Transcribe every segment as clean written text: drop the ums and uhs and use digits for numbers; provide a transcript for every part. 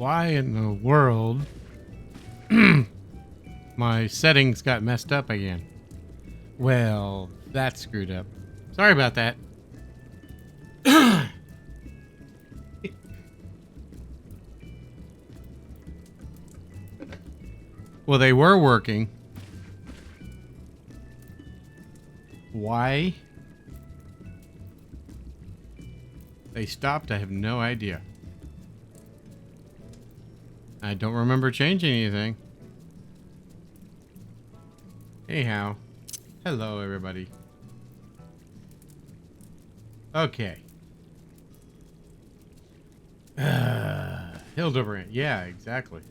Why in the world my settings got messed up again? Well, that's screwed up. Sorry about that. Well, they were working. Why they stopped, I have no idea. I don't remember changing anything. Anyhow, hello everybody. Okay. Hildibrand. Yeah, exactly.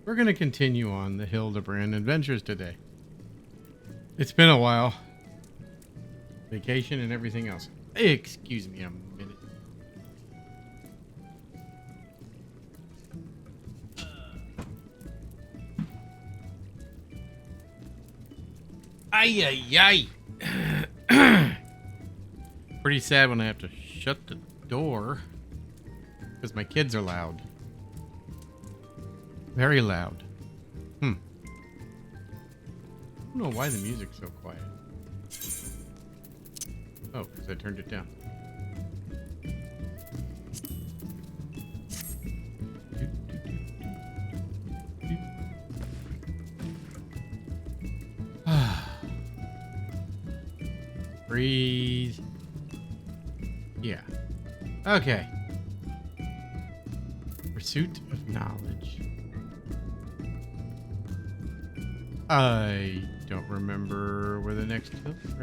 We're going to continue on the Hildibrand adventures today. It's been a while. Vacation and everything else. Excuse me a minute. Ay, ay, ay. Pretty sad when I have to shut the door because my kids are loud. Very loud. I don't know why the music's so quiet. Oh, because I turned it down. Breathe. Yeah. Okay. Pursuit of knowledge. I don't remember where the next hill is.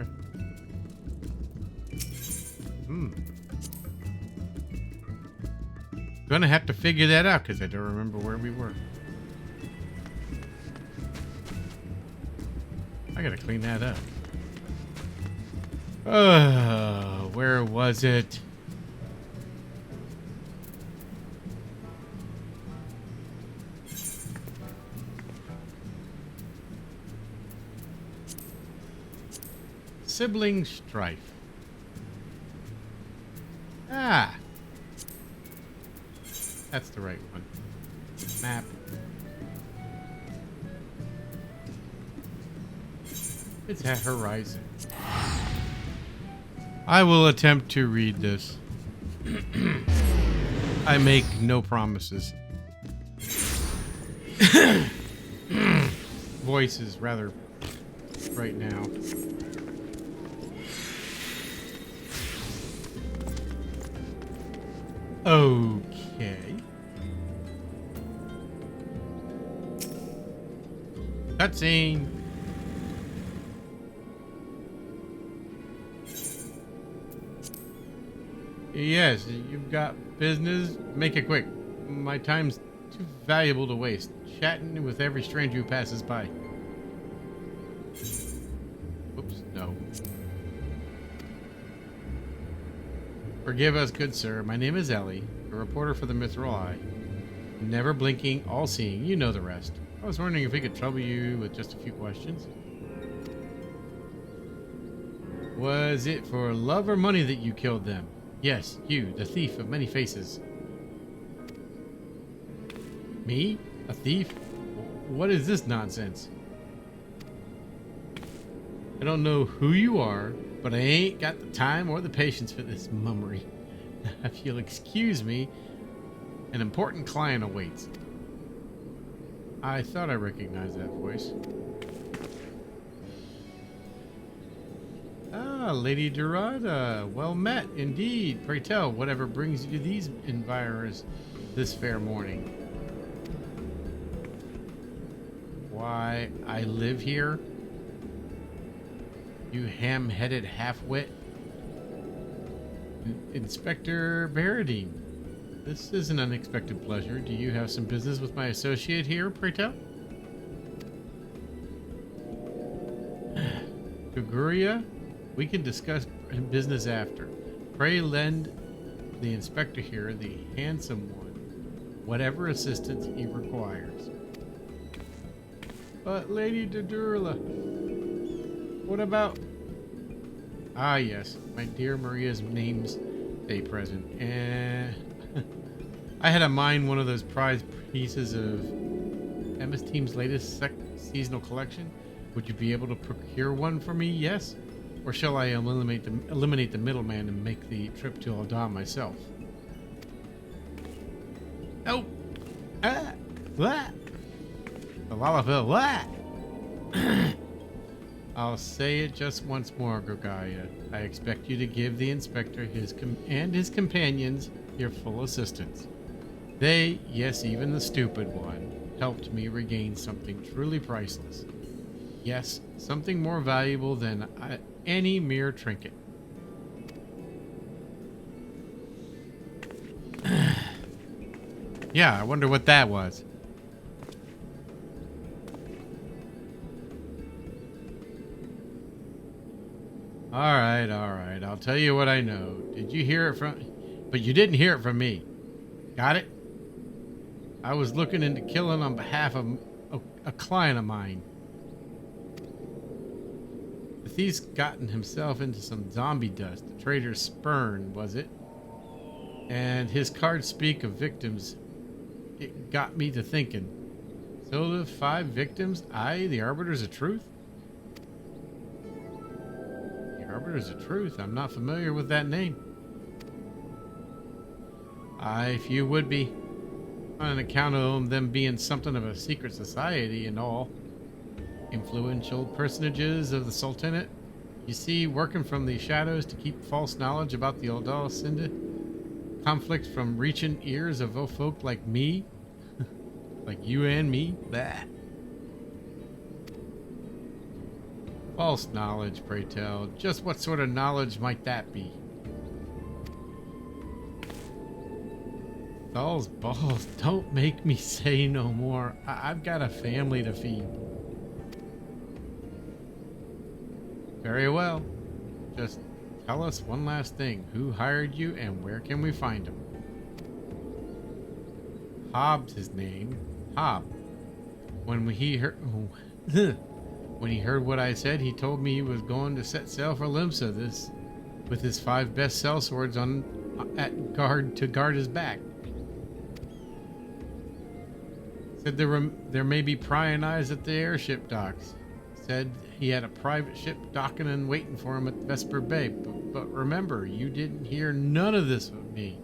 Gonna have to figure that out because I don't remember where we were. I gotta clean that up. Where was it? Sibling strife. Ah. That's the right one. Map. It's at horizon. I will attempt to read this. I make no promises. Voice is rather right now. Okay. Cutscene. Yes, you've got business. Make it quick. My time's too valuable to waste. Chatting with every stranger who passes by. Whoops, no. Forgive us, good sir. My name is Ellie, a reporter for the Mithril Eye. Never blinking, all-seeing. You know the rest. I was wondering if we could trouble you with just a few questions. Was it for love or money that you killed them? Yes, you, the thief of many faces. Me? A thief? What is this nonsense? I don't know who you are, but I ain't got the time or the patience for this mummery. If you'll excuse me, an important client awaits. I thought I recognized that voice. Ah, Lady Dorada, well met indeed. Pray tell, whatever brings you to these environs this fair morning? Why, I live here. You ham-headed half-wit. Inspector Baradine. This is an unexpected pleasure. Do you have some business with my associate here, pray tell? Guguria, we can discuss business after. Pray lend the inspector here, the handsome one, whatever assistance he requires. But Lady Dodurla, what about... Ah, yes, my dear Maria's name's day present. I had to mine one of those prized pieces of MS Team's latest seasonal collection. Would you be able to procure one for me? Yes? Or shall I eliminate the middleman and make the trip to Aldam myself? Oh! Ah! What? The Lalafell, what? I'll say it just once more, Grogaya. I expect you to give the inspector and his companions your full assistance. They, yes, even the stupid one, helped me regain something truly priceless. Yes, something more valuable than any mere trinket. Yeah, I wonder what that was. All right. I'll tell you what I know. Did you hear it from... But you didn't hear it from me. Got it? I was looking into killing on behalf of a client of mine. The thief's gotten himself into some zombie dust. The traitor's spurn, was it? And his cards speak of victims. It got me to thinking. So the 5 victims, the Arbiters of Truth? The Arbiters of Truth? I'm not familiar with that name. If you would be. On account of them being something of a secret society and all. Influential personages of the Sultanate. You see, working from the shadows to keep false knowledge about the Aldal Sinda. Conflict from reaching ears of folk like me. Like you and me. Bah. False knowledge, pray tell. Just what sort of knowledge might that be? Those balls, don't make me say no more. I've got a family to feed. Very well. Just tell us one last thing. Who hired you and where can we find him? Hobbs his name. Hobb. When he heard what I said, he told me he was going to set sail for Limsa with his 5 best sellswords to guard his back. Said there may be prying eyes at the airship docks. Said he had a private ship docking and waiting for him at Vesper Bay. But remember, you didn't hear none of this with me.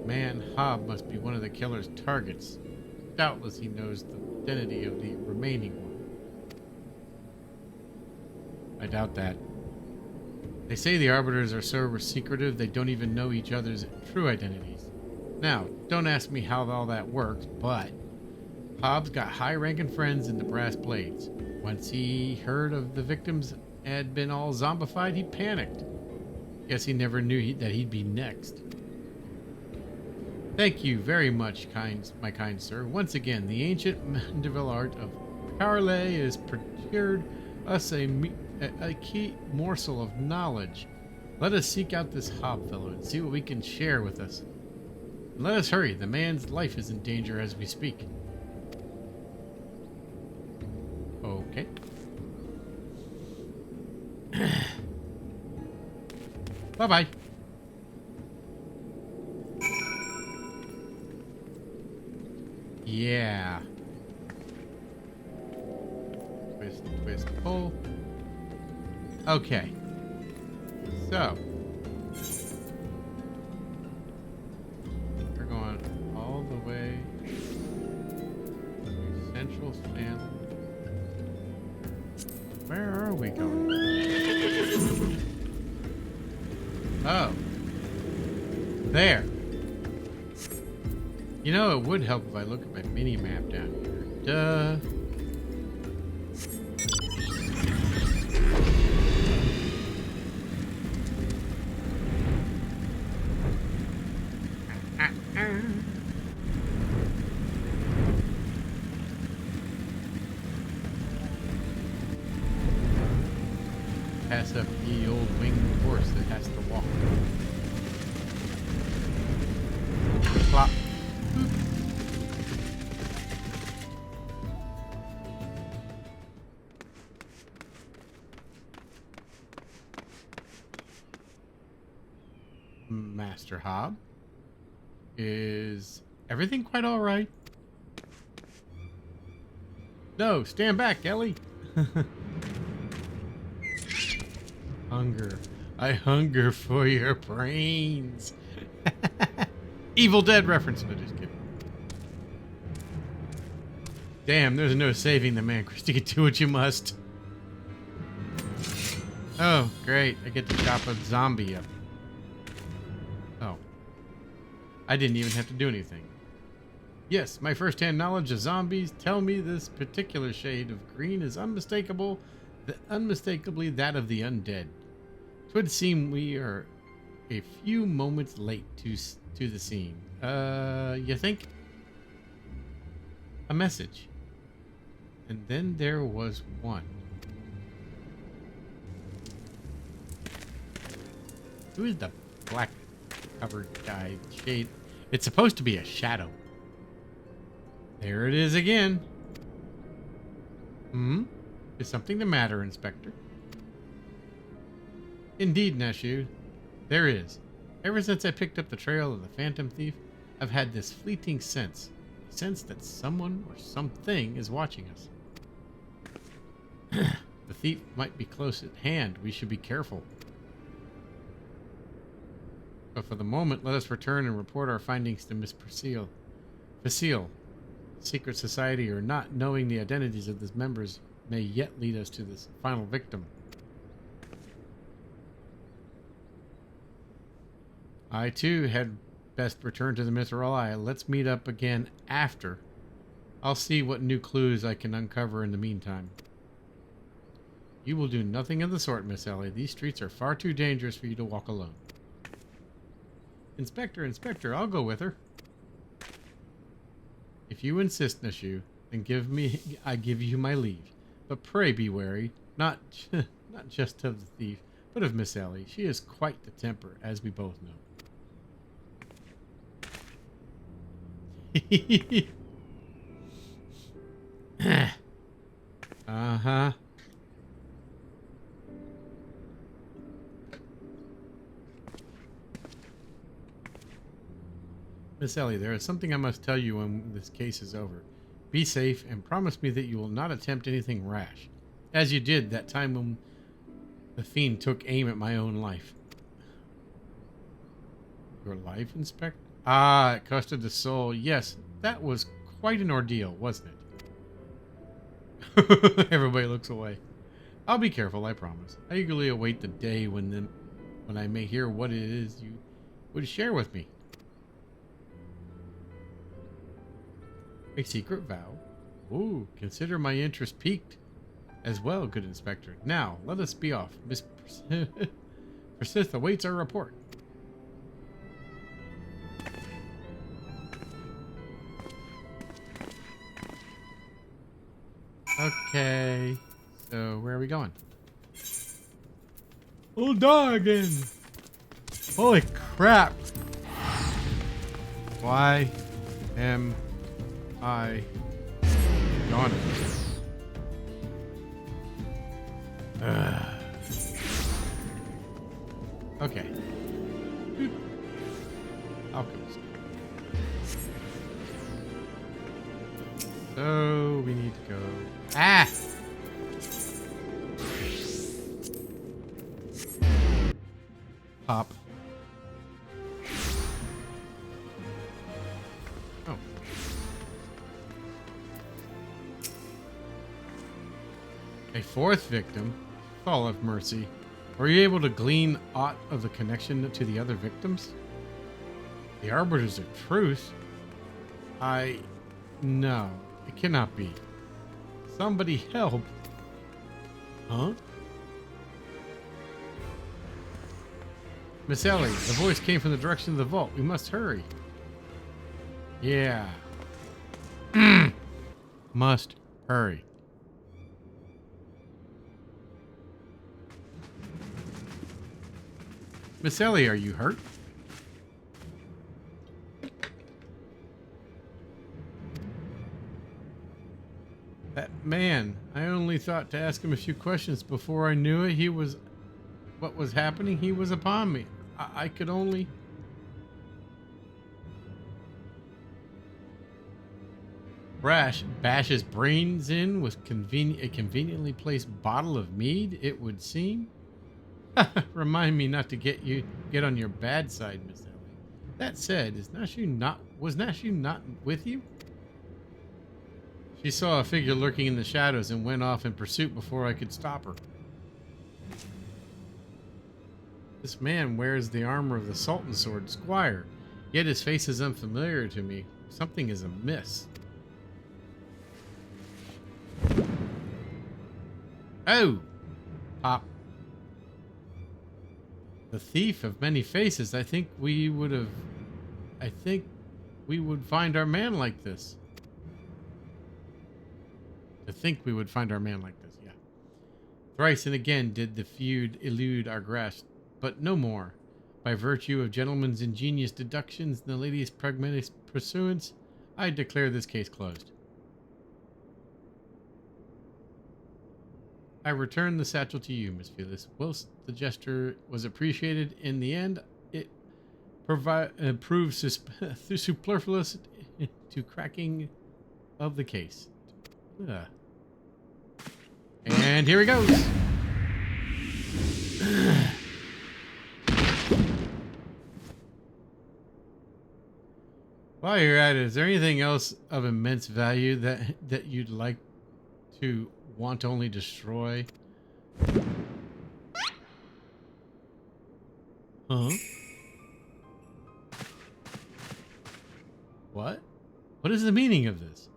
Man, Hobb must be one of the killer's targets. Doubtless he knows the identity of the remaining one. I doubt that. They say the Arbiters are so secretive they don't even know each other's true identities. Now, don't ask me how all that works, but Hobbs got high-ranking friends in the Brass Blades. Once he heard of the victims had been all zombified, he panicked. Guess he never knew that he'd be next. Thank you very much, my kind sir. Once again, the ancient Mandeville art of parley has procured us a key morsel of knowledge. Let us seek out this Hobb fellow and see what we can share with us. And let us hurry. The man's life is in danger as we speak. Okay. Bye-bye. Yeah. Twist, twist, pull. Okay. So. We're going all the way to Central Stanley. Where are we going? Oh. There. You know, it would help if I look at my mini-map down here. Duh. Pass up the old winged horse that has to walk. Plop. Master Hobb. Is everything quite all right? No, stand back, Ellie. Hunger. I hunger for your brains. Evil Dead reference. No, just kidding. Damn, there's no saving the man, Christy. Do what you must. Oh, great. I get to chop a zombie up. Oh. I didn't even have to do anything. Yes, my first-hand knowledge of zombies tell me this particular shade of green is unmistakably that of the undead. 'Twould seem we are a few moments late to the scene. You think? A message. And then there was one. Who is the black covered guy? Shade. It's supposed to be a shadow. There it is again. Is something the matter, Inspector? Indeed, Nashu. There is. Ever since I picked up the trail of the Phantom Thief, I've had this fleeting sense. A sense that someone or something is watching us. The thief might be close at hand. We should be careful. But for the moment, let us return and report our findings to Miss Facile. Secret society or not, knowing the identities of its members may yet lead us to this final victim. I too had best return to the Mithril. Let's meet up again after. I'll see what new clues I can uncover in the meantime. You will do nothing of the sort, Miss Ellie. These streets are far too dangerous for you to walk alone. Inspector, I'll go with her. If you insist, Nashu, then I give you my leave. But pray be wary, not just of the thief, but of Miss Ellie. She is quite the temper, as we both know. Uh-huh. Miss Ellie, there is something I must tell you when this case is over. Be safe and promise me that you will not attempt anything rash, as you did that time when the fiend took aim at my own life. Your life, Inspector? Ah, it costed the soul. Yes, that was quite an ordeal, wasn't it? Everybody looks away. I'll be careful, I promise. I eagerly await the day when I may hear what it is you would share with me. A secret vow? Ooh, consider my interest piqued as well, good Inspector. Now, let us be off. Miss Persith awaits our report. Okay, so where are we going? We'll die again. Holy crap. Why am I gone? Okay. Alchemist. So we need to go. Ah! Pop. Oh. A fourth victim? Fall of mercy. Were you able to glean aught of the connection to the other victims? The Arbiters of Truth? No, it cannot be. Somebody help. Huh? Miss Ellie, the voice came from the direction of the vault. We must hurry. Yeah. Must hurry. Miss Ellie, are you hurt? That man, I only thought to ask him a few questions before I knew it. What was happening, he was upon me. I could only... bash his brains in with a conveniently placed bottle of mead, it would seem. Remind me not to get on your bad side, Miss Ellie. That said, was Nashu not with you? She saw a figure lurking in the shadows and went off in pursuit before I could stop her. This man wears the armor of the Sultan Sword Squire, yet his face is unfamiliar to me. Something is amiss. Oh! Pop. The thief of many faces. I think we would find our man like this. Yeah. Thrice and again did the feud elude our grasp, but no more. By virtue of gentlemen's ingenious deductions and the lady's pragmatic pursuance, I declare this case closed. I return the satchel to you, Miss Phyllis. Whilst the gesture was appreciated, in the end, it proved superfluous to cracking of the case. And here he goes. While you're at it, is there anything else of immense value that you'd like to want to only destroy? Huh? What? What is the meaning of this?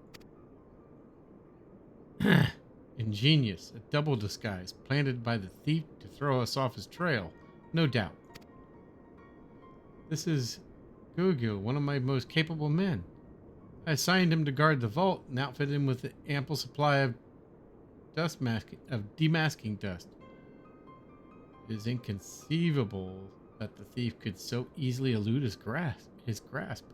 Ingenious, a double disguise planted by the thief to throw us off his trail, no doubt. This is Gugil, one of my most capable men. I assigned him to guard the vault and outfitted him with an ample supply of demasking dust. It is inconceivable that the thief could so easily elude his grasp.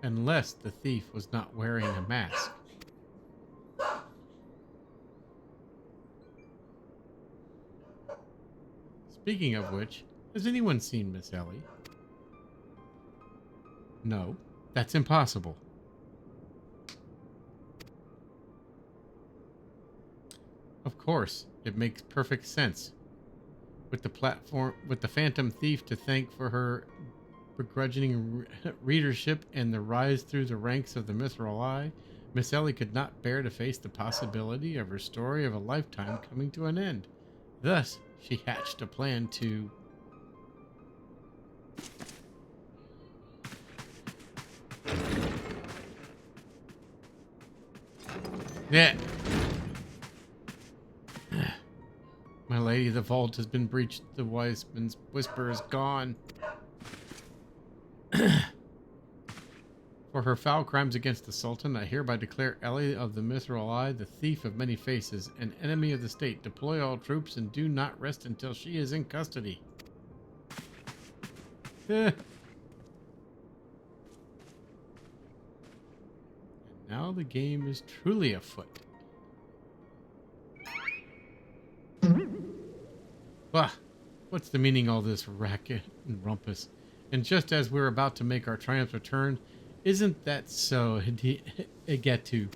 Unless the thief was not wearing a mask. Speaking of which, has anyone seen Miss Ellie? No, that's impossible. Of course, it makes perfect sense. With the Phantom Thief to thank for her begrudging readership and the rise through the ranks of the Mithril Eye, Miss Ellie could not bear to face the possibility of her story of a lifetime coming to an end. Thus, she hatched a plan to... Yeah. My lady, the vault has been breached. The wise man's whisper is gone. For her foul crimes against the Sultan, I hereby declare Ellie of the Mithril Eye the thief of many faces, an enemy of the state. Deploy all troops and do not rest until she is in custody. And now the game is truly afoot. Bah, what's the meaning of all this racket and rumpus? And just as we're about to make our triumphant return, isn't that so? Get to.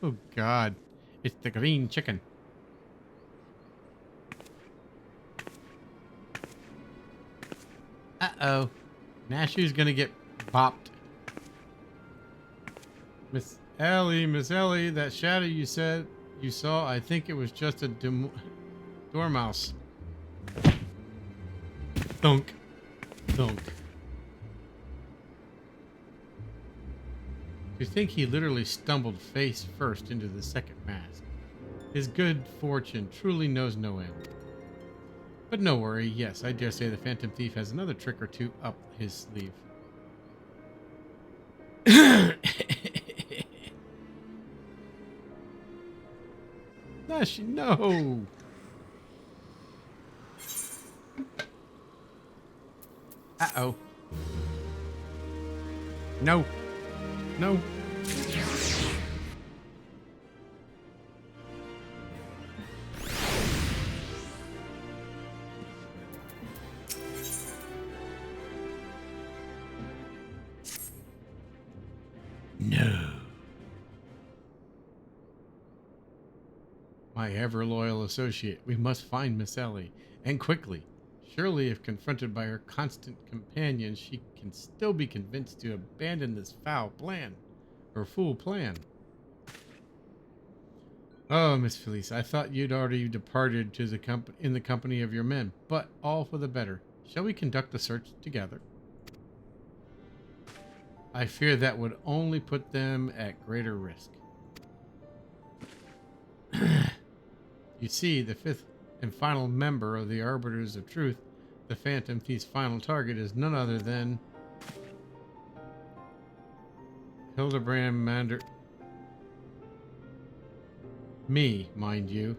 Oh God, it's the green chicken. Uh-oh, Nashu's gonna get bopped. Miss Ellie, that shadow you said you saw, I think it was just a dormouse. Thunk. Thunk. To think he literally stumbled face first into the second mask. His good fortune truly knows no end. But no worry, yes, I dare say the Phantom Thief has another trick or two up his sleeve. No! Uh-oh. No. No. My ever-loyal associate. We must find Miss Ellie, and quickly. Surely, if confronted by her constant companion, she can still be convinced to abandon this foul plan, or fool plan. Oh, Miss Felice, I thought you'd already departed to the in the company of your men, but all for the better. Shall we conduct the search together? I fear that would only put them at greater risk. You see, the fifth and final member of the Arbiters of Truth, the Phantom Thief's final target, is none other than Hildibrand Mander. Me, mind you.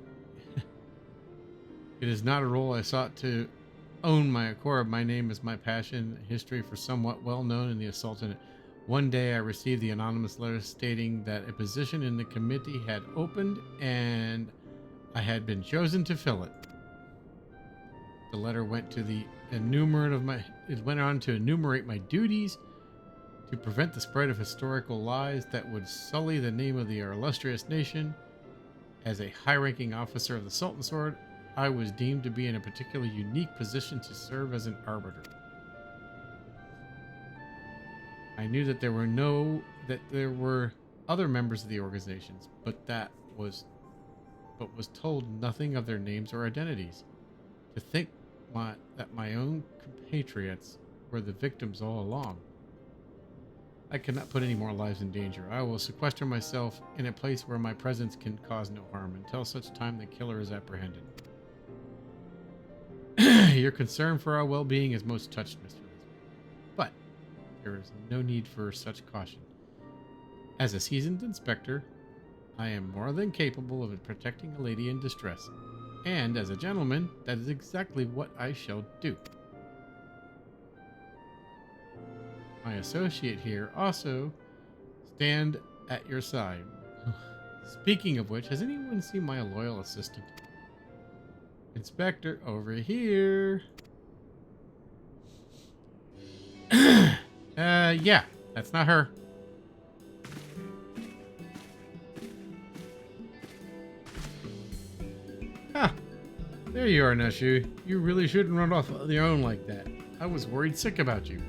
It is not a role I sought to own my accord. My name is my passion, history for somewhat well known in the assault in it. One day I received the anonymous letter stating that a position in the committee had opened and I had been chosen to fill it. The letter went to the it went on to enumerate my duties to prevent the spread of historical lies that would sully the name of the illustrious nation. As a high-ranking officer of the Sultan Sword, I was deemed to be in a particularly unique position to serve as an arbiter. I knew that there were other members of the organizations, but was told nothing of their names or identities. To think that my own compatriots were the victims all along. I cannot put any more lives in danger. I will sequester myself in a place where my presence can cause no harm until such time the killer is apprehended. Your concern for our well-being is most touched, Mr. Elizabeth. But there is no need for such caution. As a seasoned inspector, I am more than capable of protecting a lady in distress. And as a gentleman, that is exactly what I shall do. My associate here also stand at your side. Speaking of which, has anyone seen my loyal assistant? Inspector, over here. Yeah, that's not her. Ah, there you are, Neshu. You really shouldn't run off on your own like that. I was worried sick about you.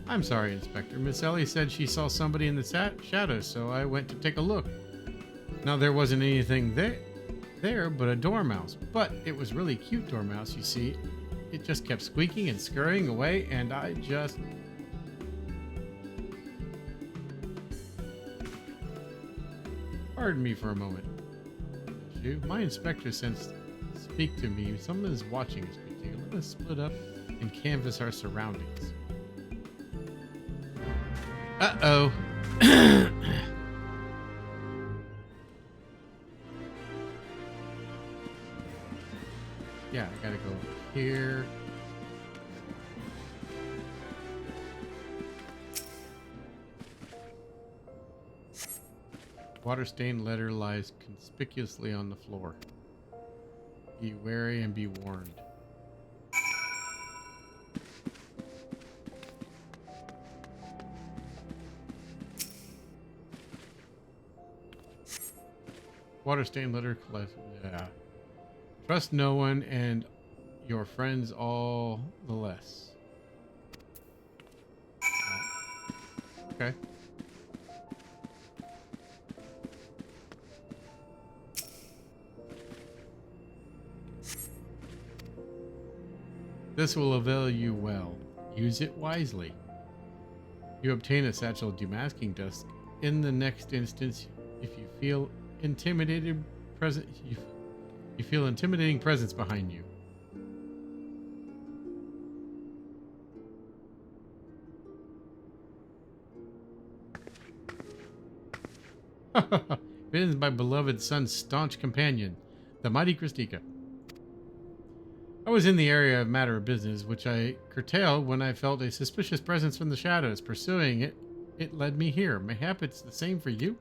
I'm sorry, Inspector. Miss Ellie said she saw somebody in the shadows, so I went to take a look. Now, there wasn't anything there but a dormouse. But it was really cute dormouse, you see. It just kept squeaking and scurrying away, and I just... Pardon me for a moment. My inspector sensed speak to me. Someone is watching us. Let us split up and canvass our surroundings. Uh-oh. Yeah, I gotta go here. Water-stained letter lies conspicuously on the floor. Be wary and be warned. Water-stained letter collection. Yeah. Trust no one and your friends all the less. Okay. This will avail you well. Use it wisely. You obtain a satchel demasking dust. In the next instance, if you feel intimidated, you feel intimidating presence behind you. It is my beloved son's staunch companion, the mighty Christika. I was in the area of matter of business, which I curtailed when I felt a suspicious presence from the shadows. Pursuing it, it led me here. Mayhap it's the same for you?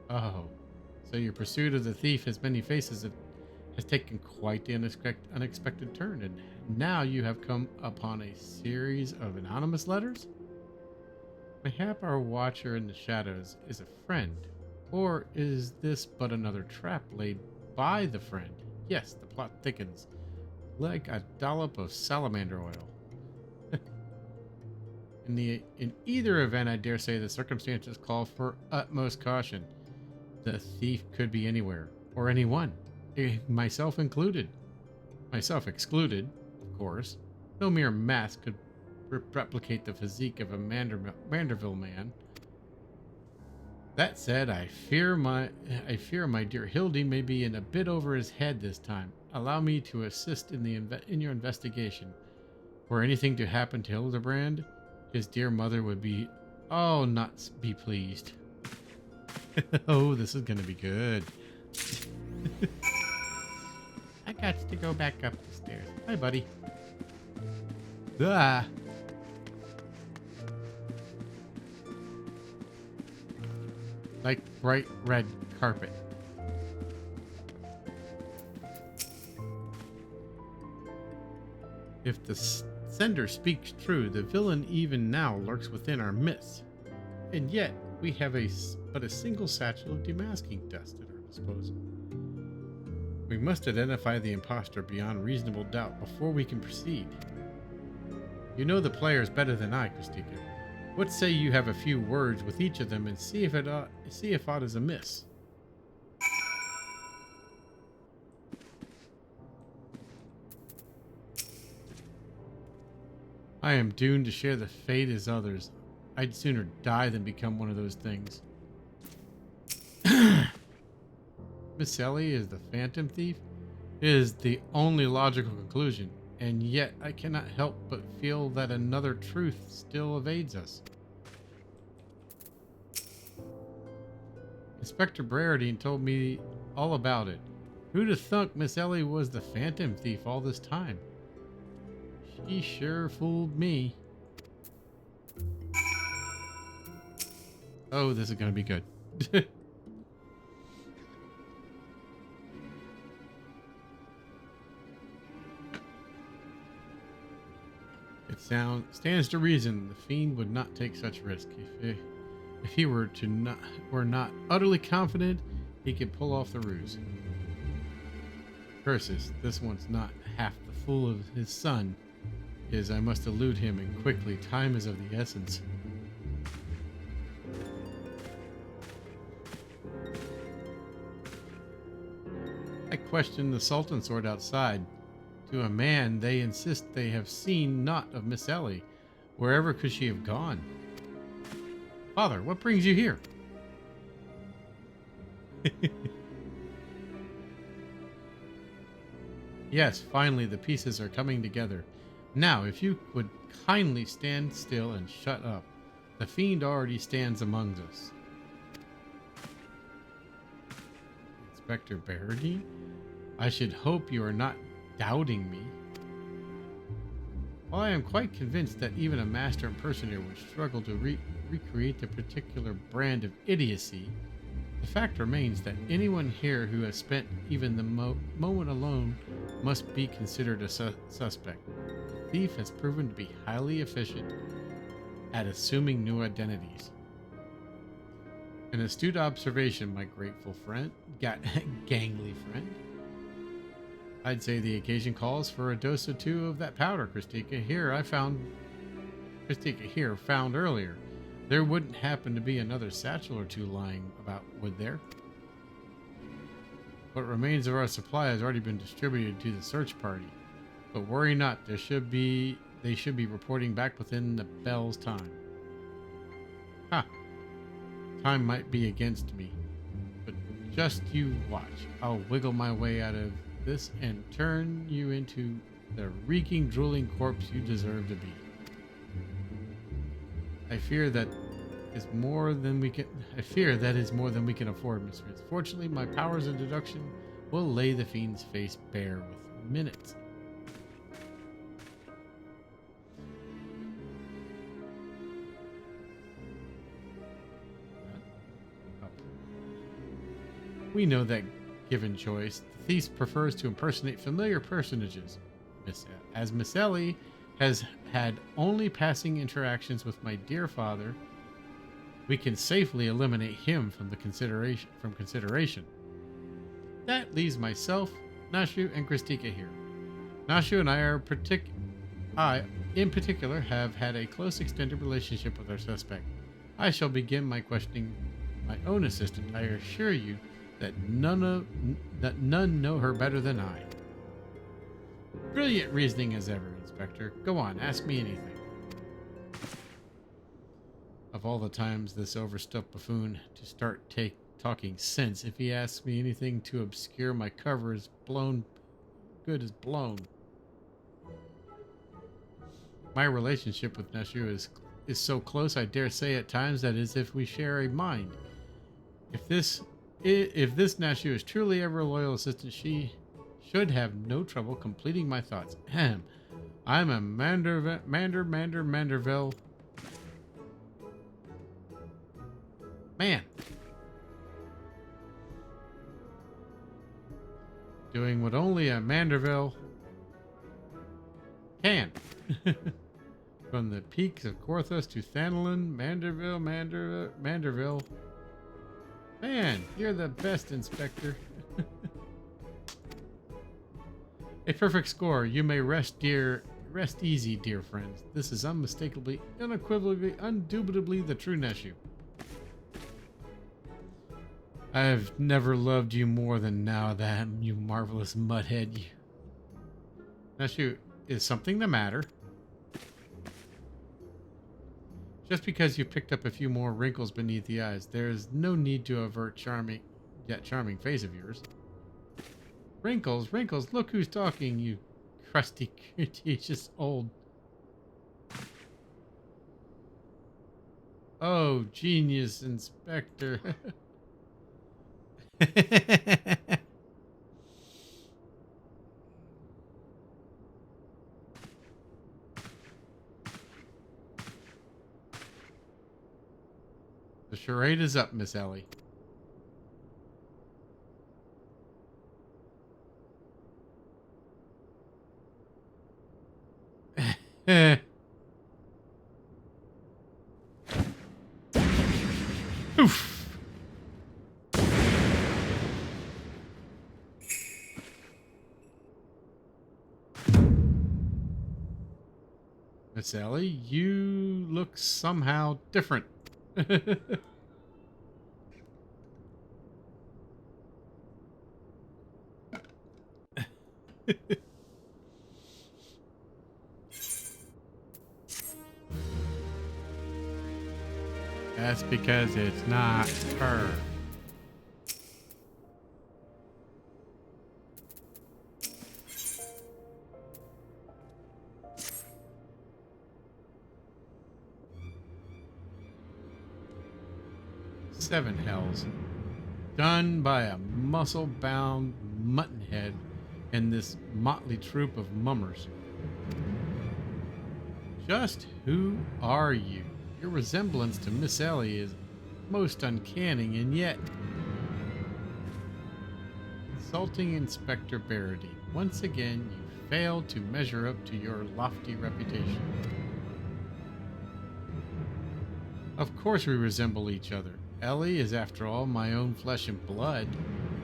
Oh, so your pursuit of the thief has many faces. It has taken quite the unexpected turn, and now you have come upon a series of anonymous letters? Mayhap our watcher in the shadows is a friend, or is this but another trap laid by the friend? Yes, the plot thickens, like a dollop of salamander oil. In either event, I dare say the circumstances call for utmost caution. The thief could be anywhere, or anyone, myself included. Myself excluded, of course. No mere mask could replicate the physique of a Manderville man. That said, I fear my dear Hildy may be in a bit over his head this time. Allow me to assist in your investigation. Were anything to happen to Hildibrand, his dear mother would be, not be pleased. Oh, this is gonna be good. I got to go back up the stairs. Hi, buddy. Ah. Like bright red carpet. If the sender speaks true, the villain even now lurks within our midst. And yet, we have but a single satchel of demasking dust at our disposal. We must identify the imposter beyond reasonable doubt before we can proceed. You know the players better than I, Christika. What say you have a few words with each of them and see if aught is amiss? I am doomed to share the fate as others. I'd sooner die than become one of those things. Miss Ellie is the phantom thief? It is the only logical conclusion, and yet I cannot help but feel that another truth still evades us. Inspector Brereton told me all about it. Who'd have thunk Miss Ellie was the phantom thief all this time? She sure fooled me. Oh, this is going to be good. It stands to reason the fiend would not take such risk. If he were not utterly confident he could pull off the ruse. Curses, this one's not half the fool of his son is. I must elude him, and quickly. Time is of the essence. I question the Sultan sword outside. To a man, they insist they have seen naught of Miss Ellie. Wherever could she have gone? Father, what brings you here? Yes, finally the pieces are coming together. Now, if you would kindly stand still and shut up. The fiend already stands among us. Inspector Brereton, I should hope you are not doubting me. While I am quite convinced that even a master impersonator would struggle to recreate the particular brand of idiocy, the fact remains that anyone here who has spent even the moment alone must be considered a suspect. The thief has proven to be highly efficient at assuming new identities. An astute observation, my grateful friend, gangly friend. I'd say the occasion calls for a dose or two of that powder, Christika. Found earlier. There wouldn't happen to be another satchel or two lying about, would there? What remains of our supply has already been distributed to the search party. But worry not, they should be reporting back within the bell's time. Ha! Time might be against me. But just you watch. I'll wiggle my way out of this and turn you into the reeking, drooling corpse you deserve to be. I fear that is more than we can afford, mistress. Fortunately, my powers of deduction will lay the fiend's face bare with minutes. We know that, given choice, the thief prefers to impersonate familiar personages. Miss Ellie has had only passing interactions with my dear father, we can safely eliminate him from consideration. That leaves myself, Nashu, and Christika here. Nashu and I, in particular, have had a close extended relationship with our suspect. I shall begin my questioning my own assistant. I assure you that none know her better than I. Brilliant reasoning as ever, Inspector. Go on, ask me anything. Of all the times this overstuffed buffoon to start talking sense, if he asks me anything to obscure my cover is good as blown. My relationship with Nashu is so close, I dare say at times that as if we share a mind. If this Nashu is truly ever a loyal assistant, she should have no trouble completing my thoughts. Ahem. I'm a Manderville man. Doing what only a Manderville can. From the peaks of Korthos to Thanalin, Manderville. Man, you're the best, Inspector. A perfect score. You may rest easy, dear friends. This is unmistakably, unequivocally, undoubtedly the true Nashu. I've never loved you more than now, that you marvelous mudhead. Nashu, is something the matter? Just because you picked up a few more wrinkles beneath the eyes, there is no need to avert charming face of yours. Wrinkles, look who's talking, you crusty, cretaceous old... Oh, genius, Inspector. The charade is up, Miss Ellie. Oof. Miss Ellie, you look somehow different. That's because it's not her. Seven hells. Done by a muscle-bound muttonhead and this motley troop of mummers. Just who are you? Your resemblance to Miss Ellie is most uncanny, and yet... Insulting Inspector Barrady. Once again, you failed to measure up to your lofty reputation. Of course we resemble each other. Ellie is, after all, my own flesh and blood,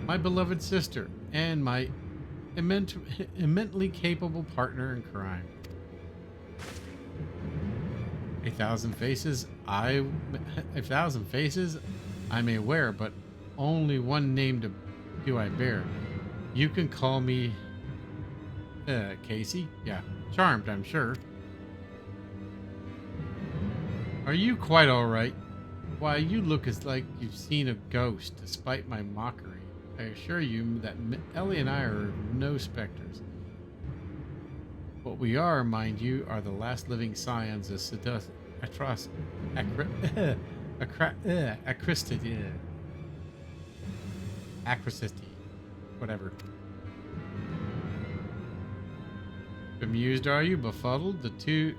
my beloved sister, and my immensely capable partner in crime. A thousand faces I may wear, but only one name do I bear. You can call me Casey? Yeah, charmed, I'm sure. Are you quite all right? Why, you look as like you've seen a ghost, despite my mockery. I assure you that Ellie and I are no specters. What we are, mind you, are the last living scions of Acristi, whatever. Bemused, are you? Befuddled? To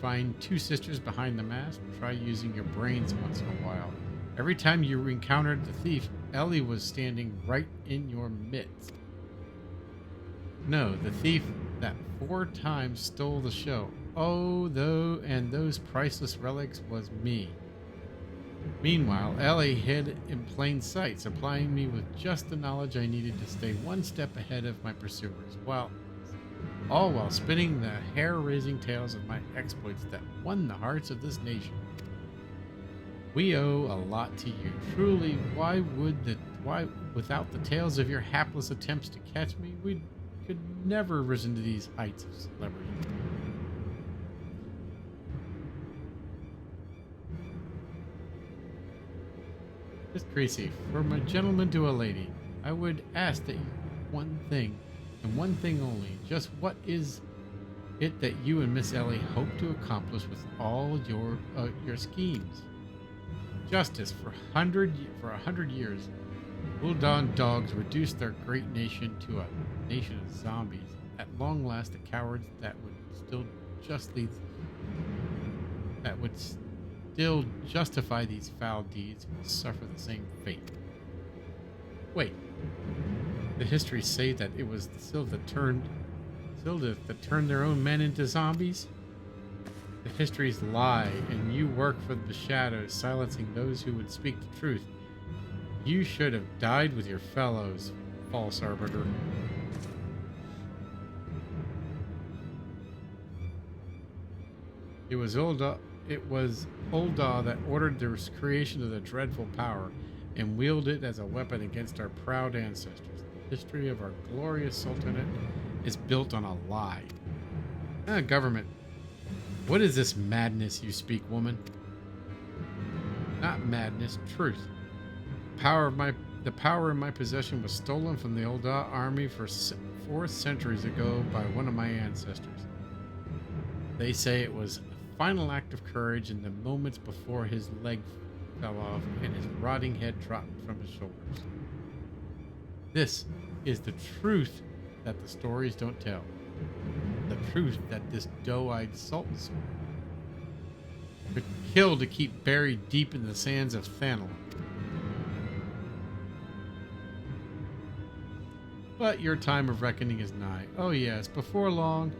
find two sisters behind the mask? Try using your brains once in a while. Every time you encountered the thief, Ellie was standing right in your midst. No, the thief that 4 times stole the show. Oh, and those priceless relics was me. Meanwhile, Ellie hid in plain sight, supplying me with just the knowledge I needed to stay one step ahead of my pursuers, all while spinning the hair-raising tales of my exploits that won the hearts of this nation. We owe a lot to you. Truly, why, without the tales of your hapless attempts to catch me, we could never have risen to these heights of celebrity. Miss Creasy, from a gentleman to a lady, I would ask that you one thing, and one thing only. Just what is it that you and Miss Ellie hope to accomplish with all your schemes? Justice. For 100 years, Uldan dogs reduced their great nation to a nation of zombies. At long last, the cowards that would still justify these foul deeds will suffer the same fate. Wait, the histories say that it was the Sylph that turned their own men into zombies? The histories lie, and you work for the shadows, silencing those who would speak the truth. You should have died with your fellows, false arbiter. It was Ulda that ordered the creation of the dreadful power and wielded it as a weapon against our proud ancestors. The history of our glorious sultanate is built on a lie. Government. What is this madness you speak, woman? Not madness, truth. The power in my possession was stolen from the Ulda army 4 centuries ago by one of my ancestors. They say it was a final act of courage in the moments before his leg fell off and his rotting head dropped from his shoulders. This is the truth that the stories don't tell. The truth that this doe-eyed sultan could kill to keep buried deep in the sands of Thanal. But your time of reckoning is nigh. Oh yes, before long,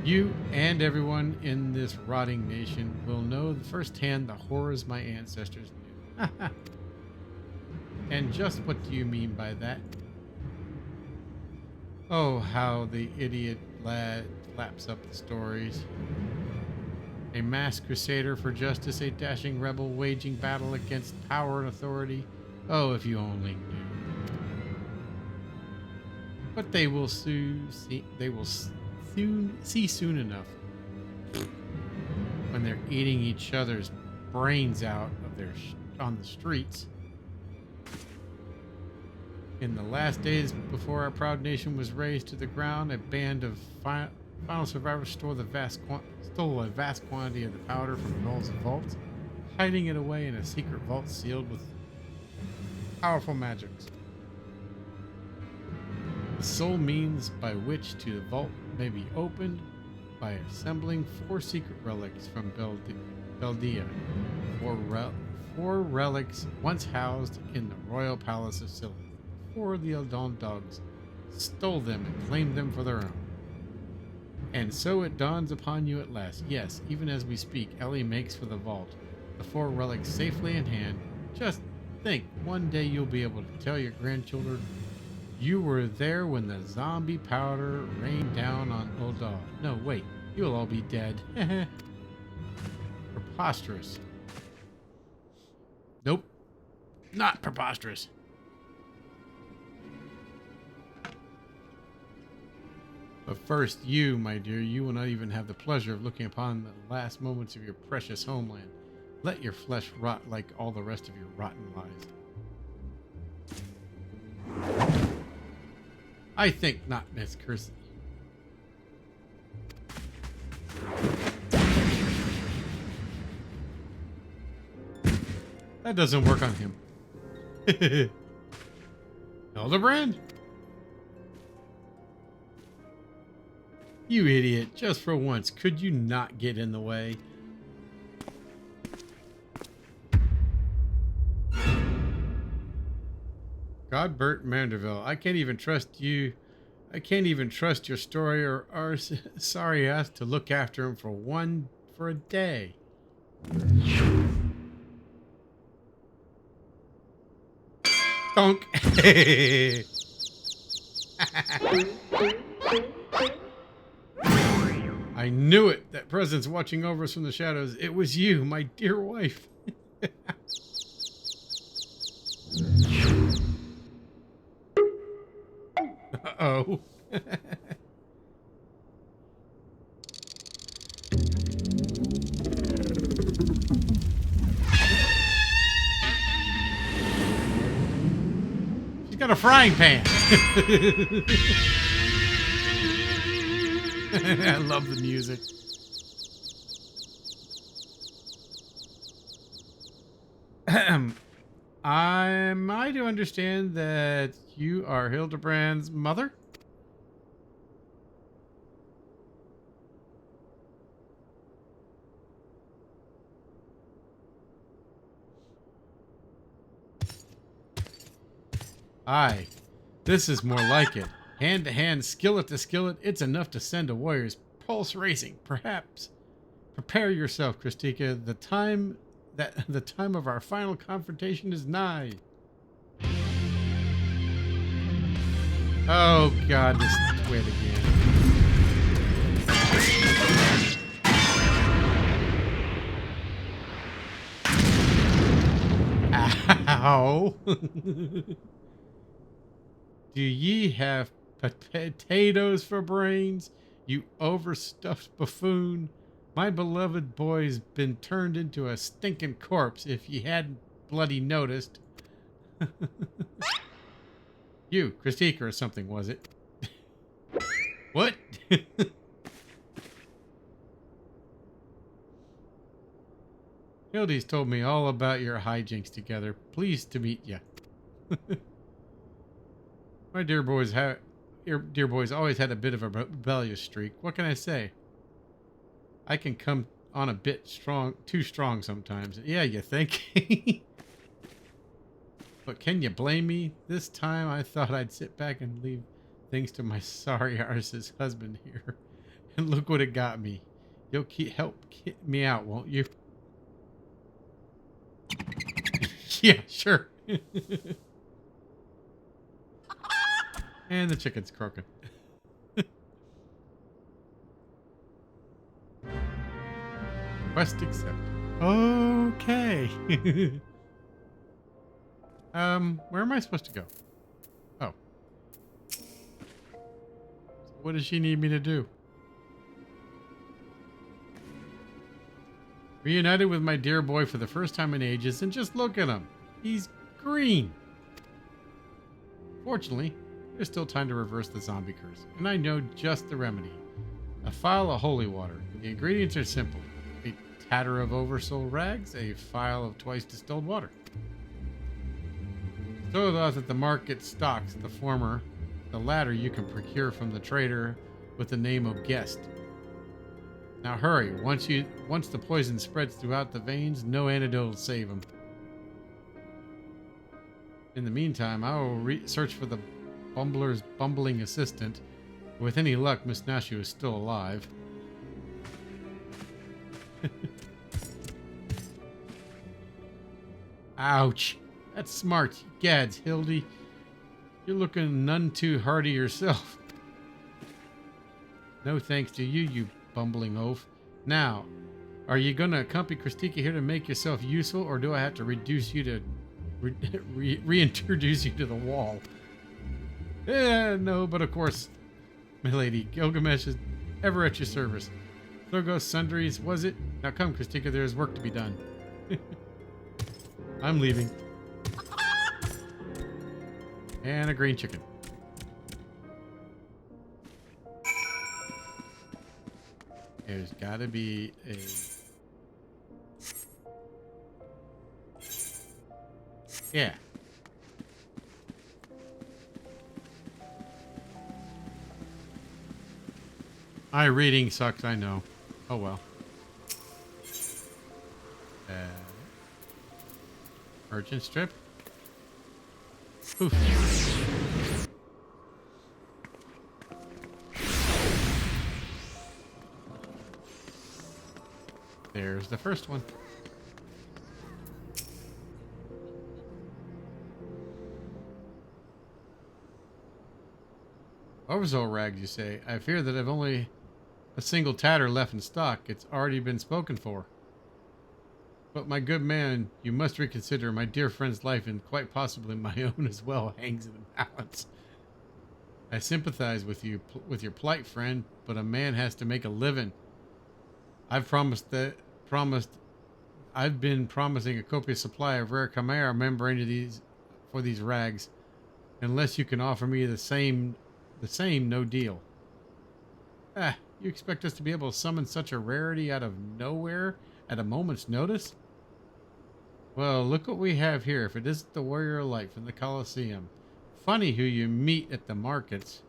you and everyone in this rotting nation will know firsthand the horrors my ancestors knew. And just what do you mean by that? Oh, how the idiot lad flaps up the stories. A masked crusader for justice, a dashing rebel waging battle against power and authority. Oh, if you only knew. But they will soon see soon enough when they're eating each other's brains out of on the streets. In the last days before our proud nation was razed to the ground, a band of final survivors stole a vast quantity of the powder from Null's vaults, hiding it away in a secret vault sealed with powerful magics. The sole means by which to the vault may be opened by assembling 4 secret relics from Beldea. 4 relics once housed in the royal palace of Scylla. 4 of the Eldon dogs stole them and claimed them for their own. And so it dawns upon you at last. Yes, even as we speak, Ellie makes for the vault, the 4 relics safely in hand. Just think, one day you'll be able to tell your grandchildren you were there when the zombie powder rained down on Ulda. No, wait, you'll all be dead. Preposterous. Nope, not preposterous. But first, you, my dear, you will not even have the pleasure of looking upon the last moments of your precious homeland. Let your flesh rot like all the rest of your rotten lies. I think not, Miss Kersey. That doesn't work on him. Hildibrand? You idiot, just for once, could you not get in the way? Godbert Manderville, I can't even trust you. I can't even trust your story or our sorry ass to look after him for a day. Donk. I knew it. That presence watching over us from the shadows. It was you, my dear wife. Uh-oh. She's got a frying pan. I love the music. Am I to understand that you are Hildibrand's mother? Aye. This is more like it. Hand to hand, skillet to skillet, it's enough to send a warrior's pulse racing. Perhaps. Prepare yourself, Christika. The time of our final confrontation is nigh. Oh God, this twit again. Ow. Do ye have potatoes for brains, you overstuffed buffoon? My beloved boy's been turned into a stinking corpse, if ye hadn't bloody noticed. You, Christika or something, was it? What? Hildy's told me all about your hijinks together. Pleased to meet you. My dear boys always had a bit of a rebellious streak. What can I say? I can come on a bit too strong sometimes. Yeah, you think? But can you blame me? This time I thought I'd sit back and leave things to my sorry arse's husband here. And look what it got me. You'll help me out, won't you? Yeah, sure. And the chicken's croaking. Quest accepted. Okay. Where am I supposed to go? Oh. What does she need me to do? Reunited with my dear boy for the first time in ages, and just look at him. He's green. Fortunately, there's still time to reverse the zombie curse, and I know just the remedy. A phial of holy water. The ingredients are simple. A tatter of oversold rags, a phial of twice distilled water. So those at the market stocks, the former, the latter you can procure from the trader with the name of Guest. Now hurry, once the poison spreads throughout the veins, no antidote will save him. In the meantime, I will search for the Bumbler's bumbling assistant. With any luck, Miss Nashu is still alive. Ouch. That's smart. Gads, Hildy. You're looking none too hardy yourself. No thanks to you, you bumbling oaf. Now, are you going to accompany Christika here to make yourself useful, or do I have to reduce you to reintroduce you to the wall? No, but of course, my lady, Gilgamesh is ever at your service. Thurgos Sundries, was it? Now come, Christika, there is work to be done. I'm leaving. And a green chicken. There's gotta be a... Yeah. My reading sucks, I know. Oh well. Urgent strip. Oof. There's the first one. Oversoul rags, you say? I fear that I've only a single tatter left in stock. It's already been spoken for. But my good man, you must reconsider. My dear friend's life, and quite possibly my own as well, hangs in the balance. I sympathize with you, with your plight, friend, but a man has to make a living. I've been promising a copious supply of rare chimera membrane for these rags. Unless you can offer me the same, no deal. You expect us to be able to summon such a rarity out of nowhere at a moment's notice? Well, look what we have here. If it isn't the warrior of light from the Colosseum. Funny who you meet at the markets.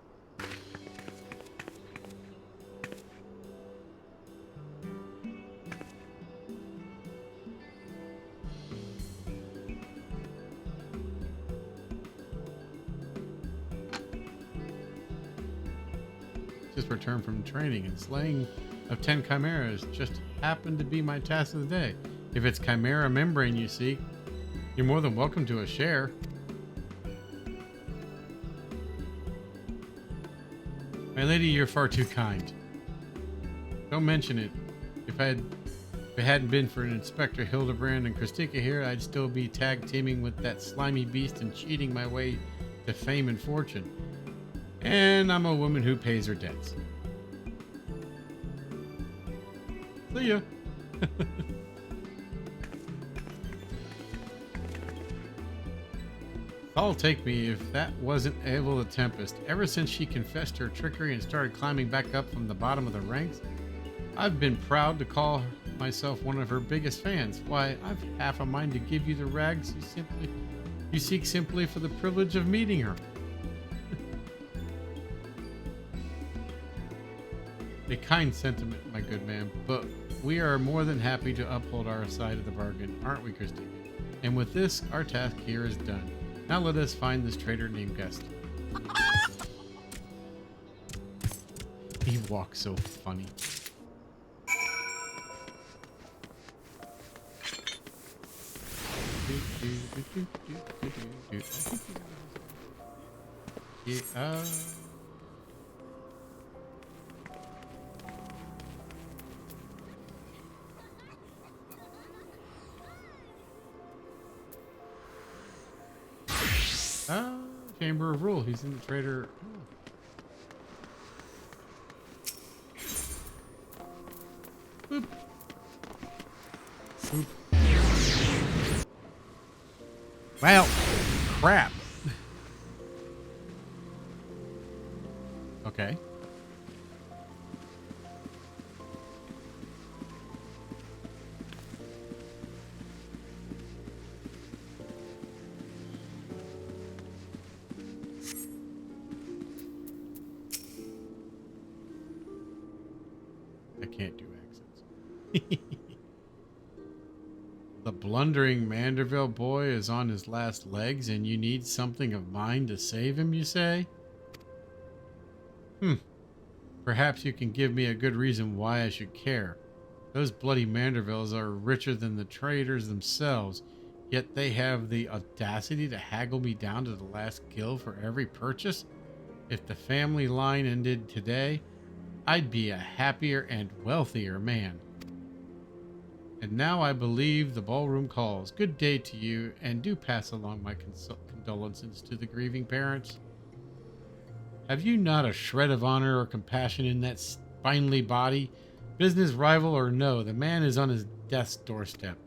Just returned from training, and slaying of 10 chimeras just happened to be my task of the day. If it's chimera membrane you seek, you're more than welcome to a share. My lady, you're far too kind. Don't mention it. If it hadn't been for Inspector Hildibrand and Christika here, I'd still be tag teaming with that slimy beast and cheating my way to fame and fortune. And I'm a woman who pays her debts. See ya. I'll take me if that wasn't Abel the Tempest. Ever since she confessed her trickery and started climbing back up from the bottom of the ranks, I've been proud to call myself one of her biggest fans. Why, I've half a mind to give you the rags you seek simply for the privilege of meeting her. A kind sentiment, my good man, but we are more than happy to uphold our side of the bargain, aren't we, Christine? And with this, our task here is done. Now let us find this traitor named Gust. He walks so funny. Yeah. Chamber of Rule. He's in the trader. Oh. Boop. Boop. Well, crap. Okay. I can't do accents. The blundering Manderville boy is on his last legs and you need something of mine to save him, you say? Perhaps you can give me a good reason why I should care. Those bloody Mandervilles are richer than the traders themselves, yet they have the audacity to haggle me down to the last gil for every purchase? If the family line ended today, I'd be a happier and wealthier man. And now I believe the ballroom calls. Good day to you, and do pass along my condolences to the grieving parents. Have you not a shred of honor or compassion in that spindly body? Business rival or no, the man is on his death's doorstep.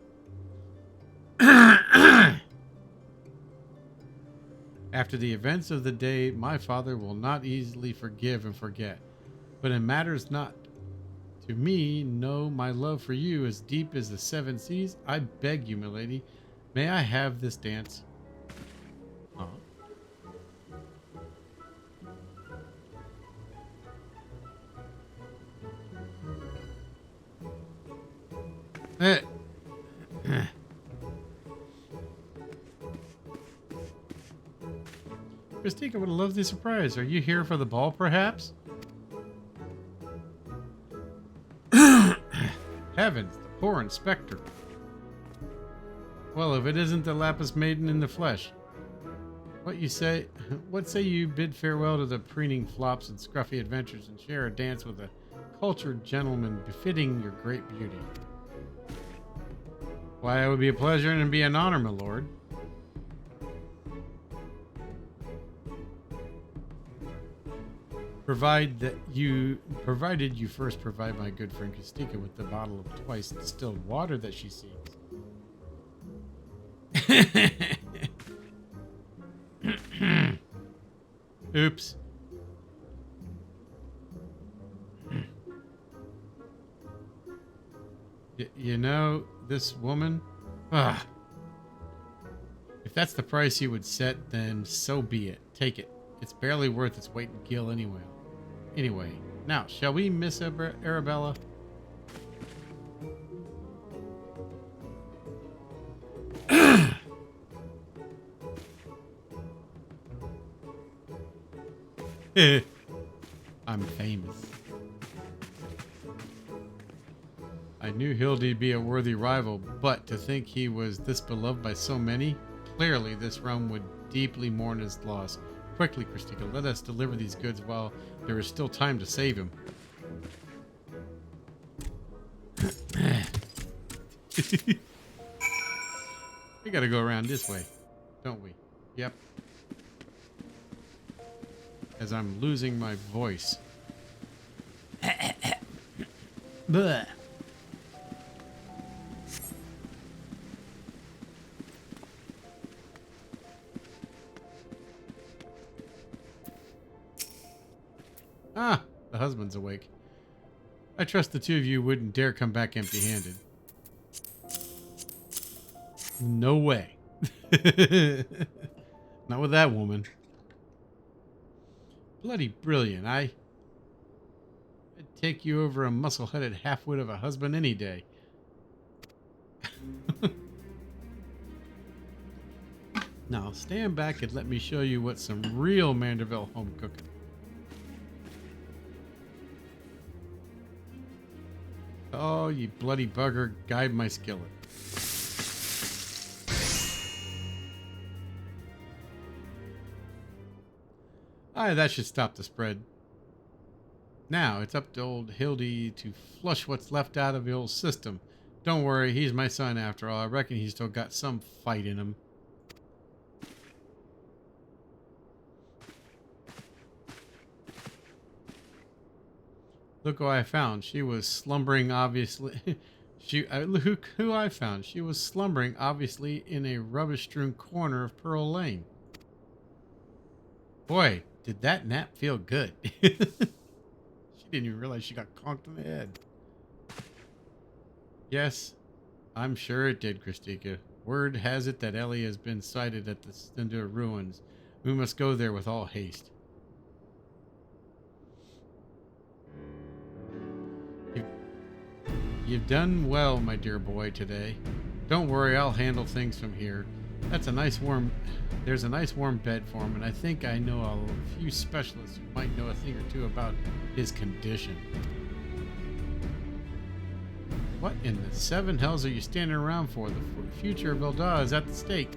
After the events of the day, my father will not easily forgive and forget. But it matters not to me. No, my love for you as deep as the seven seas. I beg you, milady, may I have this dance? Oh. Christika would have loved the surprise. Are you here for the ball, perhaps? Heavens, the poor inspector. Well, if it isn't the Lapis Maiden in the flesh. What you say? What say you bid farewell to the preening flops and scruffy adventures and share a dance with a cultured gentleman befitting your great beauty? Why, it would be a pleasure and be an honor, my lord. Provided you first provide my good friend Kastika with the bottle of twice distilled water that she seeks. Oops. You know, this woman? Ah. If that's the price you would set, then so be it. Take it. It's barely worth its weight in gil anyway. Anyway, now, shall we, Miss Arabella? I'm famous. I knew Hildy'd be a worthy rival, but to think he was this beloved by so many, clearly this realm would deeply mourn his loss. Quickly, Christika, let us deliver these goods while there is still time to save him. We gotta go around this way, don't we? Yep. As I'm losing my voice. Bleh. Ah, the husband's awake. I trust the two of you wouldn't dare come back empty-handed. No way. Not with that woman. Bloody brilliant. I'd take you over a muscle-headed half-wit of a husband any day. Now, stand back and let me show you what's some real Manderville home cooking. Oh, you bloody bugger, guide my skillet. Aye, that should stop the spread. Now, it's up to old Hildy to flush what's left out of the old system. Don't worry, he's my son after all. I reckon he's still got some fight in him. Look who I found. She was slumbering, obviously. Look who I found. She was slumbering, obviously, in a rubbish-strewn corner of Pearl Lane. Boy, did that nap feel good. She didn't even realize she got conked in the head. Yes, I'm sure it did, Christika. Word has it that Ellie has been sighted at the Cinder ruins. We must go there with all haste. You've done well, my dear boy, today. Don't worry, I'll handle things from here. There's a nice warm bed for him, and I think I know a few specialists who might know a thing or two about his condition. What in the seven hells are you standing around for? The future of Elda is at the stake.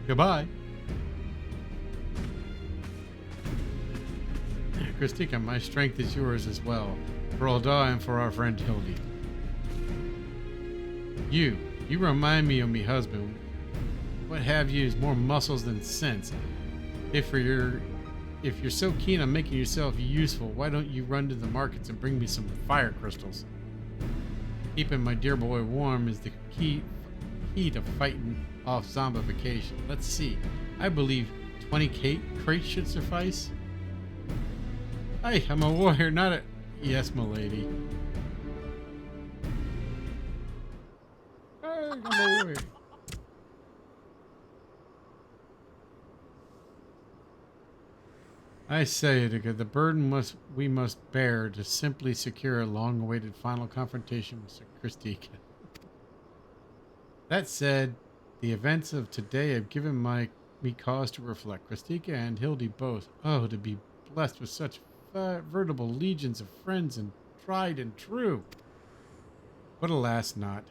Goodbye. Christika, my strength is yours as well. For Elda and for our friend Hildy. You remind me of me husband. What have you is more muscles than sense. If you're so keen on making yourself useful, why don't you run to the markets and bring me some fire crystals? Keeping my dear boy warm is the key to fighting off zombification. Let's see. I believe 20 crates should suffice. Hey, I'm a warrior, not a... Yes, m'lady. Hey, I'm a warrior. I say, Utica, the burden we must bear to simply secure a long-awaited final confrontation with Christika. That said, the events of today have given me cause to reflect. Christika and Hildy both. Oh, to be blessed with such veritable legions of friends and tried and true. But alas not.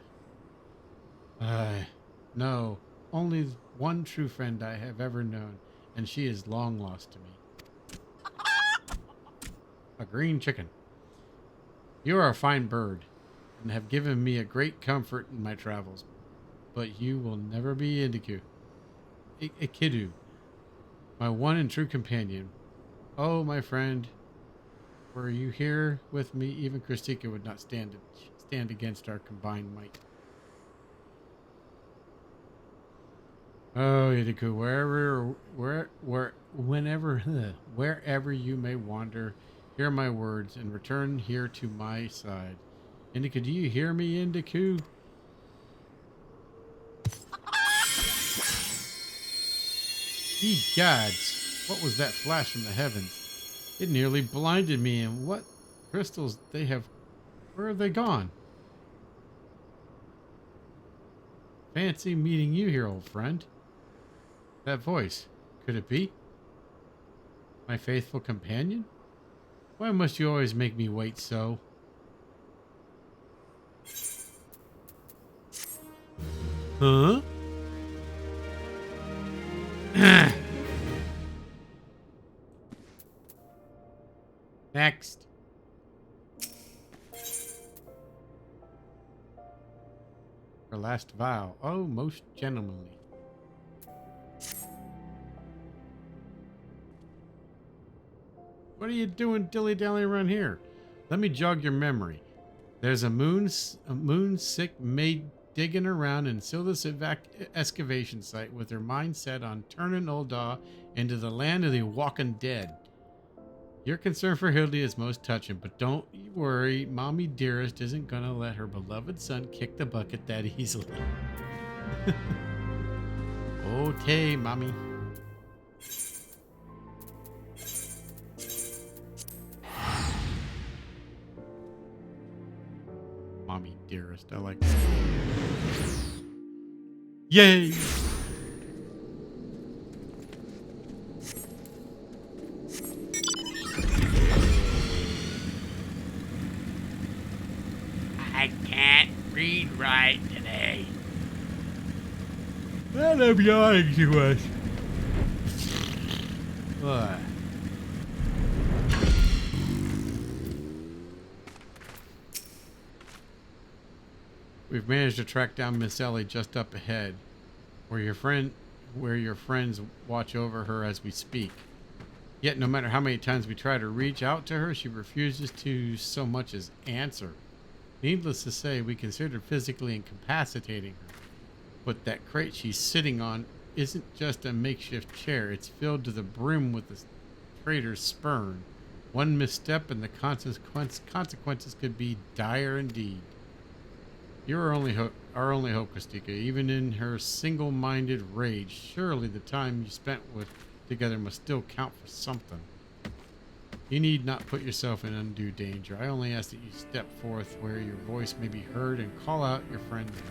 No, only one true friend I have ever known, and she is long lost to me. A green chicken. You are a fine bird, and have given me a great comfort in my travels, but you will never be Ikidu, my one and true companion. Oh, my friend, were you here with me, even Christika would not stand against our combined might. Oh, Idiku, wherever you may wander, hear my words and return here to my side. Indica, do you hear me, Indiku? Ye gods, what was that flash from the heavens? It nearly blinded me, and what crystals they have... Where have they gone? Fancy meeting you here, old friend. That voice, could it be? My faithful companion? Why must you always make me wait so? Huh? Next. Her last vow. Oh, most gentlemanly. What are you doing dilly-dally around here? Let me jog your memory. There's a moon sick maid digging around in Silda's excavation site with her mind set on turning Ul'dah into the land of the walking dead. Your concern for Hildy is most touching, but don't you worry, Mommy Dearest isn't gonna let her beloved son kick the bucket that easily. Okay, Mommy. Mommy Dearest, I like that. Yay! I can't read right today. Let him yawning to us. What? We've managed to track down Miss Ellie just up ahead, where your friends watch over her as we speak. Yet no matter how many times we try to reach out to her, she refuses to so much as answer. Needless to say, we considered physically incapacitating her. But that crate she's sitting on isn't just a makeshift chair. It's filled to the brim with the traitor's sperm. One misstep and the consequences could be dire indeed. You're our only hope, Christika. Even in her single-minded rage, surely the time you spent together must still count for something. You need not put yourself in undue danger. I only ask that you step forth where your voice may be heard and call out your friend's name.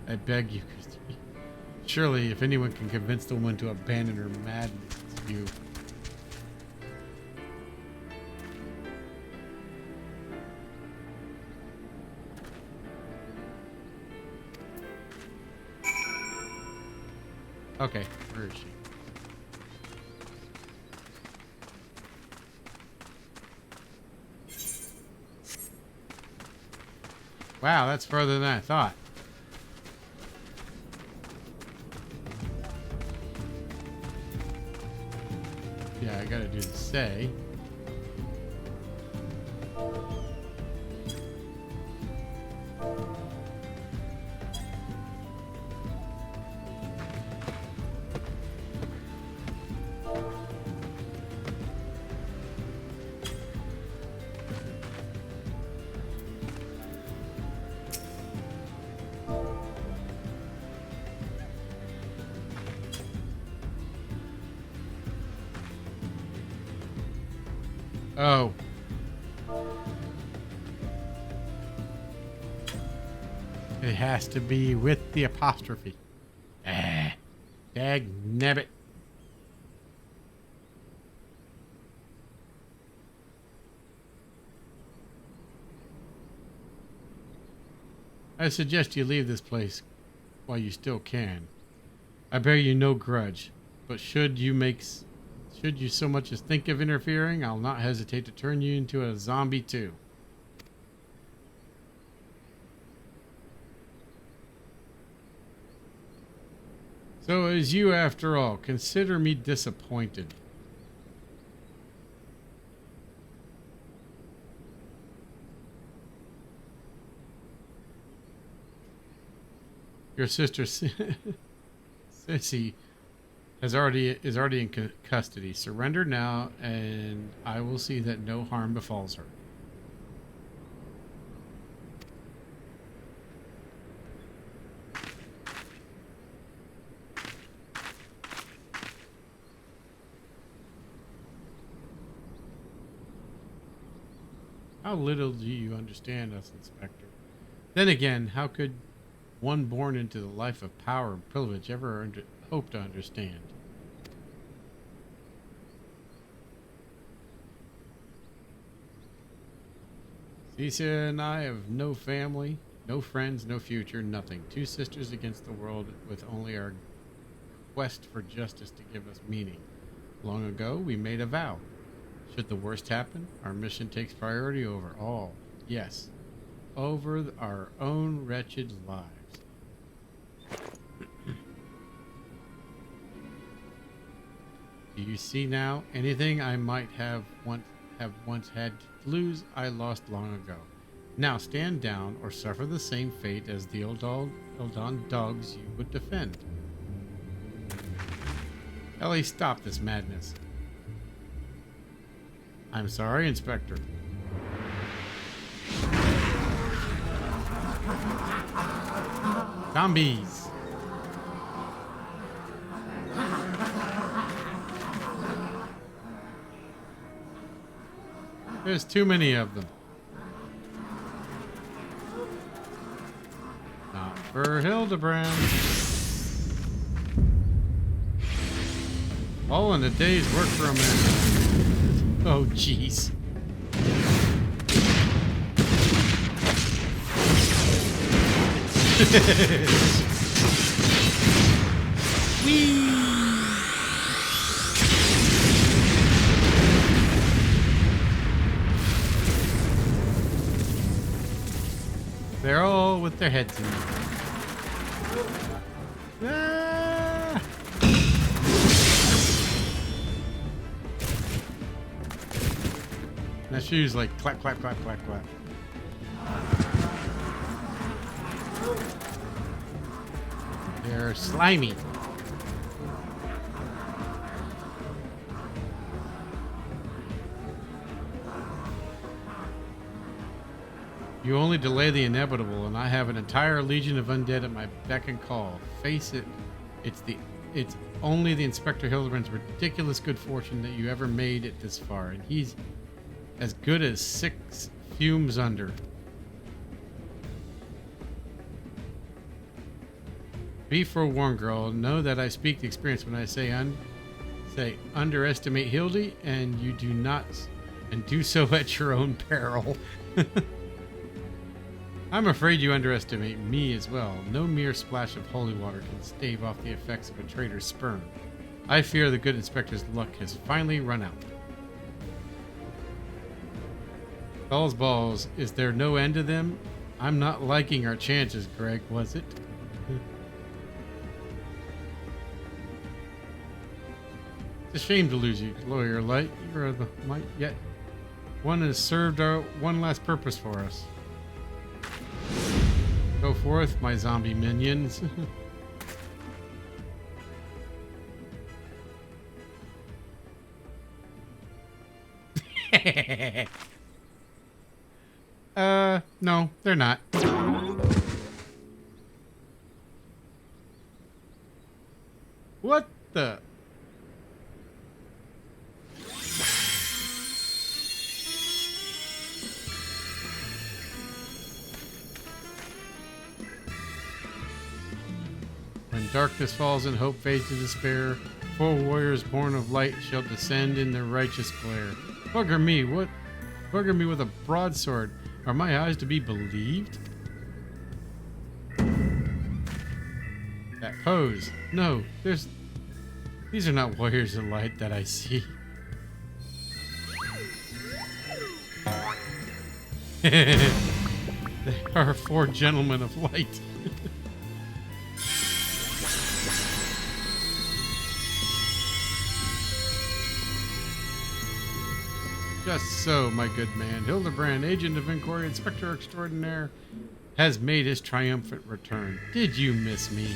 I beg you, Christika. Surely, if anyone can convince the woman to abandon her madness, it's you. Okay, where is she? Wow, that's further than I thought. Yeah, I gotta do the say. Oh. It has to be with the apostrophe. Ah. Dag nabbit. I suggest you leave this place while you still can. I bear you no grudge, but should you so much as think of interfering, I'll not hesitate to turn you into a zombie too. So it is you after all. Consider me disappointed. Your sister Sissy is already in custody. Surrender now, and I will see that no harm befalls her. How little do you understand us, Inspector? Then again, how could one born into the life of power and privilege ever hope to understand? Cece and I have no family, no friends, no future, nothing. Two sisters against the world with only our quest for justice to give us meaning. Long ago, we made a vow. Should the worst happen, our mission takes priority over all. Yes, over our own wretched lives. Do you see now? Anything I might have once had to lose, I lost long ago. Now stand down or suffer the same fate as the Eldon dogs you would defend. Ellie, stop this madness. I'm sorry, Inspector. Zombies! There's too many of them. Not for Hildibrand. All in a day's work for a man. Oh, jeez. Whee! They're all with their heads in. Ah! That shoe's like clap, clap, clap, clap, clap. They're slimy. You only delay the inevitable, and I have an entire legion of undead at my beck and call. Face it, it's only the Inspector Hildibrand's ridiculous good fortune that you ever made it this far, and he's as good as 6 fumes under. Be forewarned, girl. Know that I speak the experience when I say underestimate Hildy, and you do not, and do so at your own peril. I'm afraid you underestimate me as well. No mere splash of holy water can stave off the effects of a traitor's spurn. I fear the good inspector's luck has finally run out. Balls, is there no end to them? I'm not liking our chances, Greg, was it? It's a shame to lose you, Lawyer Light. You're the might yet. One has served our one last purpose for us. Go forth, my zombie minions. No, they're not. What the? When darkness falls and hope fades to despair, 4 warriors born of light shall descend in their righteous glare. Bugger me, what? Bugger me with a broadsword. Are my eyes to be believed? That pose. No, these are not warriors of light that I see. They are 4 gentlemen of light. Just so, my good man. Hildibrand, agent of inquiry, inspector extraordinaire, has made his triumphant return. Did you miss me?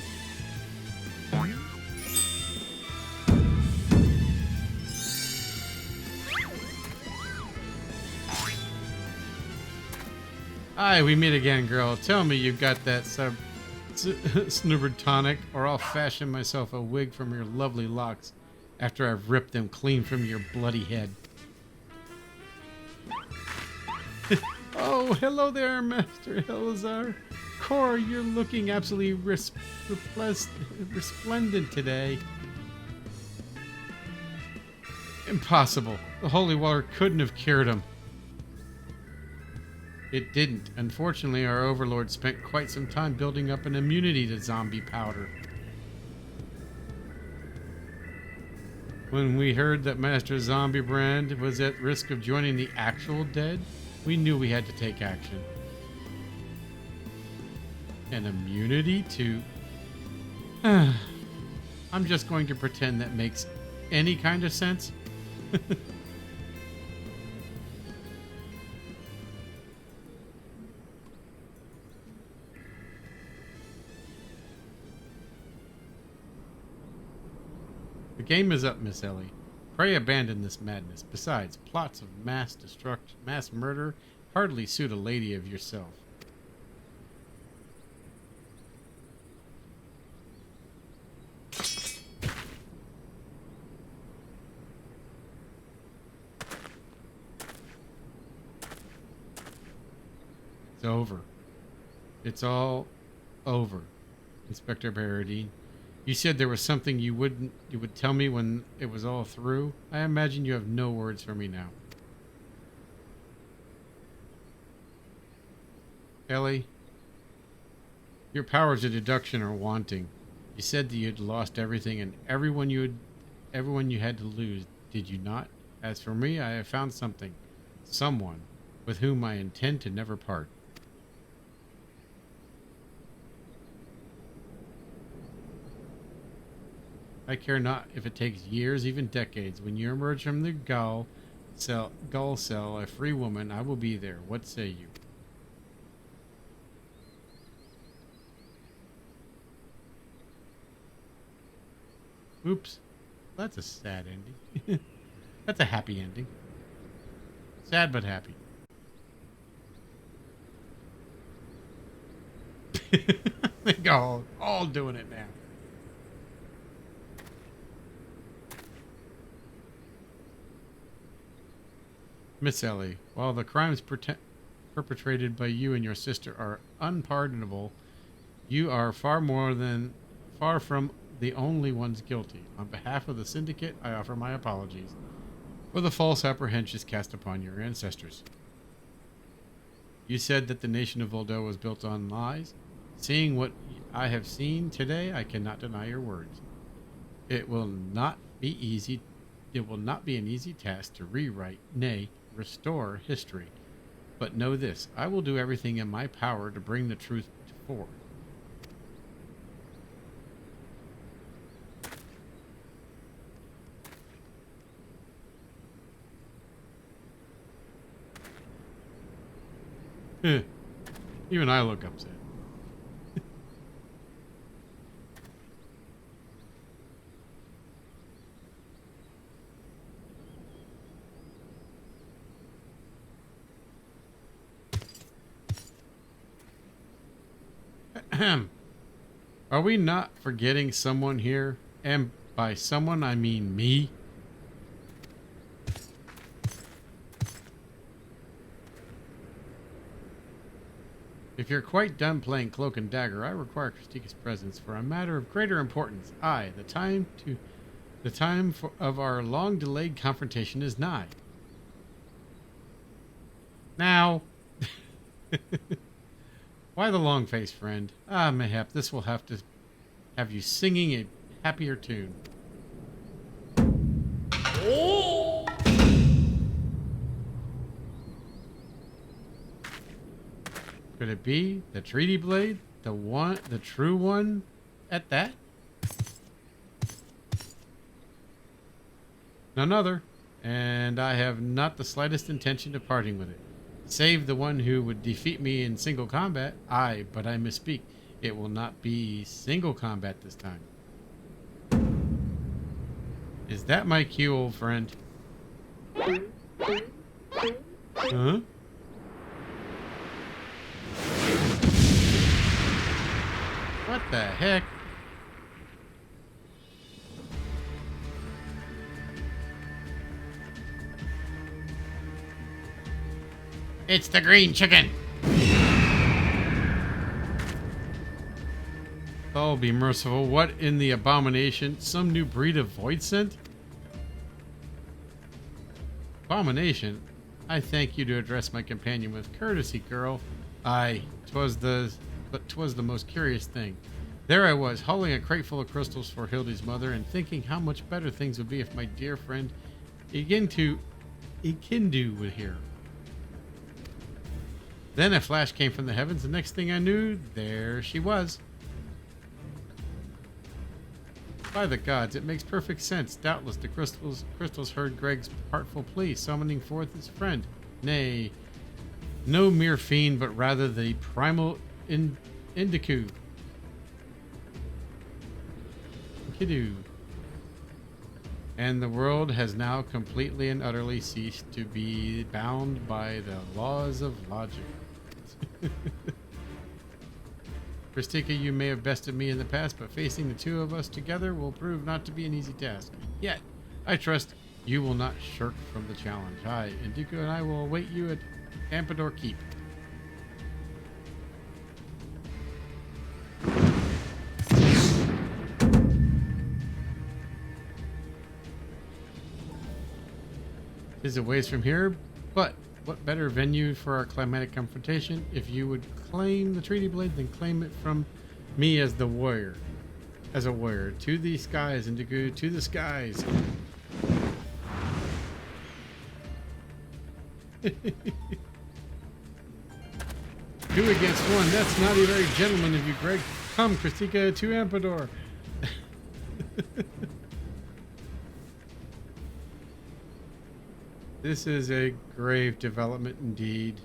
Aye, we meet again, girl. Tell me you've got that snubbered tonic, or I'll fashion myself a wig from your lovely locks after I've ripped them clean from your bloody head. Oh, hello there, Master Elazar. Cor, you're looking absolutely resplendent today. Impossible. The holy water couldn't have cured him. It didn't. Unfortunately, our overlord spent quite some time building up an immunity to zombie powder. When we heard that Master Hildibrand was at risk of joining the actual dead, we knew we had to take action. An immunity to... I'm just going to pretend that makes any kind of sense. The game is up, Miss Ellie. Pray abandon this madness. Besides, plots of mass murder hardly suit a lady of yourself. It's over. It's all over, Inspector Paradine. You said there was something you would tell me when it was all through. I imagine you have no words for me now. Ellie, your powers of deduction are wanting. You said that you had lost everything and everyone you had to lose, did you not? As for me, I have found something, someone with whom I intend to never part. I care not if it takes years, even decades. When you emerge from the gull cell, a free woman, I will be there. What say you? Oops. That's a sad ending. That's a happy ending. Sad but happy. They're all doing it now. Miss Ellie, while the crimes perpetrated by you and your sister are unpardonable, you are far from the only ones guilty. On behalf of the Syndicate, I offer my apologies for the false apprehensions cast upon your ancestors. You said that the nation of Voldo was built on lies. Seeing what I have seen today, I cannot deny your words. It will not be an easy task to rewrite, nay, restore history. But know this, I will do everything in my power to bring the truth to fore. Even I look upset. Are we not forgetting someone here? And by someone, I mean me. If you're quite done playing Cloak and Dagger, I require Christika's presence for a matter of greater importance. The time of our long-delayed confrontation is nigh. Now. Why the long face, friend? Mayhap this will have to have you singing a happier tune. Could it be the treaty blade? The true one at that? None other. And I have not the slightest intention of parting with it. Save the one who would defeat me in single combat. Aye, but I misspeak. It will not be single combat this time. Is that my cue, old friend? Huh? What the heck? It's the green chicken! Oh, be merciful. What in the abomination? Some new breed of void scent? Abomination? I thank you to address my companion with courtesy, girl. Aye, 'twas the most curious thing. There I was, hauling a crate full of crystals for Hildy's mother, and thinking how much better things would be if my dear friend Ikindu would hear. Then a flash came from the heavens. The next thing I knew, there she was. By the gods, it makes perfect sense. Doubtless the crystals heard Greg's heartful plea, summoning forth his friend. Nay, no mere fiend, but rather the primal Indiku. Kiddu. And the world has now completely and utterly ceased to be bound by the laws of logic. Christika, you may have bested me in the past, but facing the two of us together will prove not to be an easy task. Yet, I trust you will not shirk from the challenge. I, Indiku, and I will await you at Ampador Keep. Is a ways from here, but what better venue for our climatic confrontation? If you would claim the treaty blade, then claim it from me as the warrior. As a warrior. To the skies, Indigo, to the skies. 2 against 1. That's not a very gentleman of you, Greg. Come, Christika, to Ampador. This is a grave development indeed.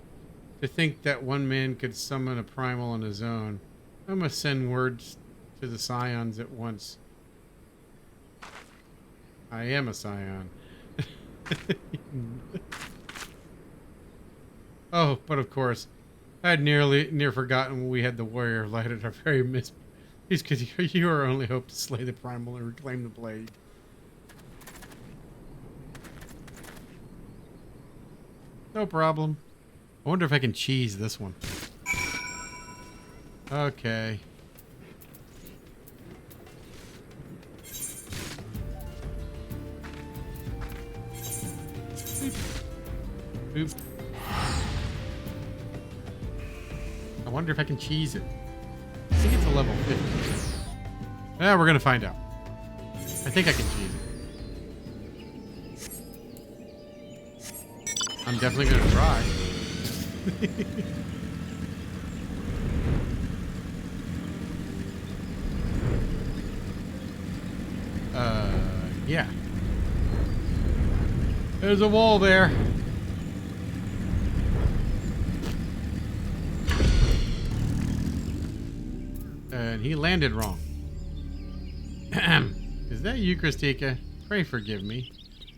To think that one man could summon a primal on his own. I must send words to the scions at once. I am a scion. Oh, but of course, I had near forgotten we had the warrior light at our very midst. Please, could you our only hope to slay the primal and reclaim the blade? No problem. I wonder if I can cheese this one. Okay. Boop. I wonder if I can cheese it. I think it's a level 50. Yeah, we're gonna find out. I think I can cheese it. I'm definitely gonna try. Yeah. There's a wall there. And he landed wrong. Is that you, Christika? Pray forgive me.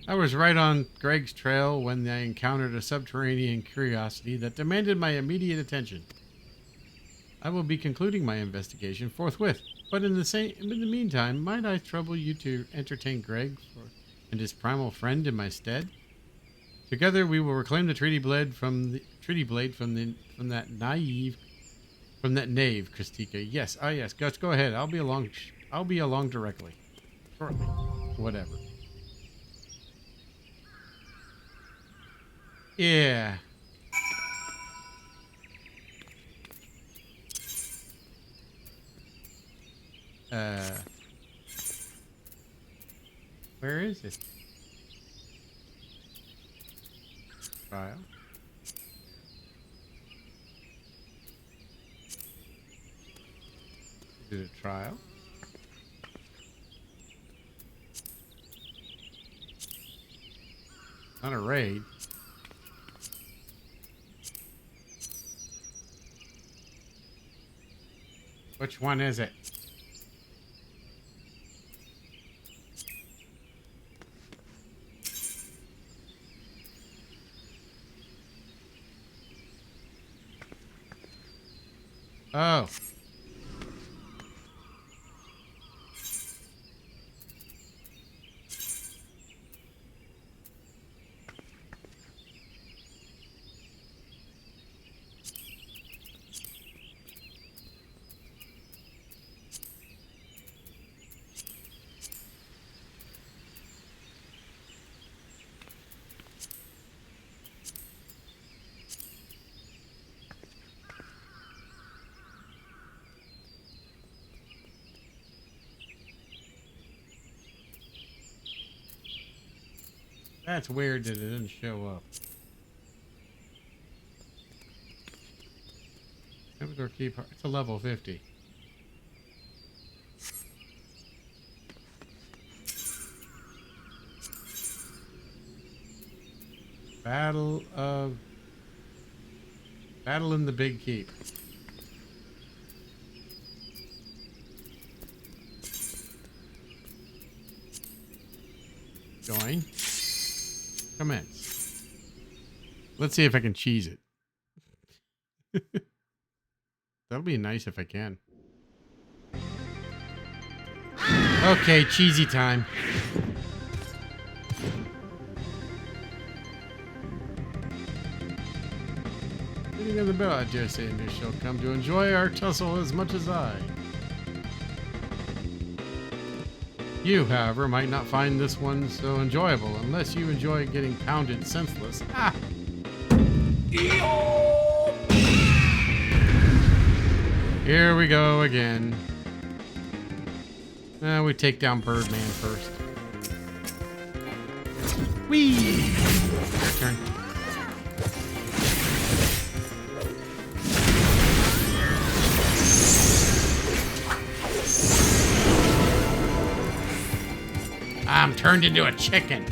I was right on Greg's trail when I encountered a subterranean curiosity that demanded my immediate attention. I will be concluding my investigation forthwith, but in the meantime, might I trouble you to entertain Greg and his primal friend in my stead? Together, we will reclaim the treaty blade from that knave, Christika. Yes, yes. Gus, go ahead. I'll be along directly, shortly, whatever. Yeah. Uh, where is it? Trial. Is it a trial? Not a raid. Which one is it? Oh. That's weird that it didn't show up. Door key part. It's a level 50. Battle in the Big Keep. Join. Commence. Let's see if I can cheese it. That'll be nice if I can. Okay, cheesy time. Hitting of the bell, I dare say, and you shall come to enjoy our tussle as much as I. You, however, might not find this one so enjoyable unless you enjoy getting pounded senseless. Ah! Here we go again. We take down Birdman first. Whee! Your turn. I'm turned into a chicken.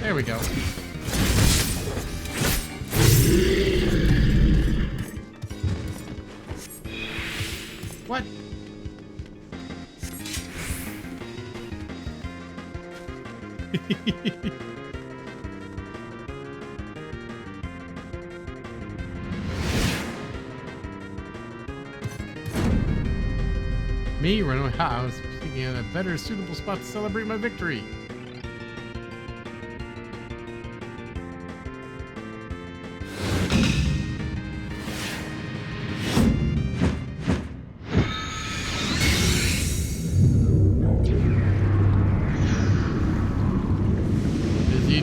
There we go. What? Me run away. I was thinking of a better suitable spot to celebrate my victory.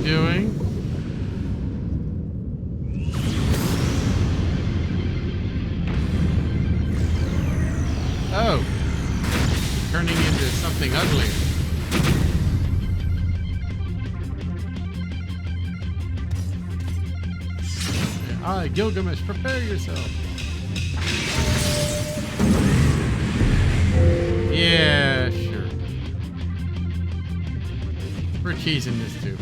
Doing? Oh, turning into something uglier. Ah, Gilgamesh, prepare yourself. Yeah, sure. We're cheesing this too.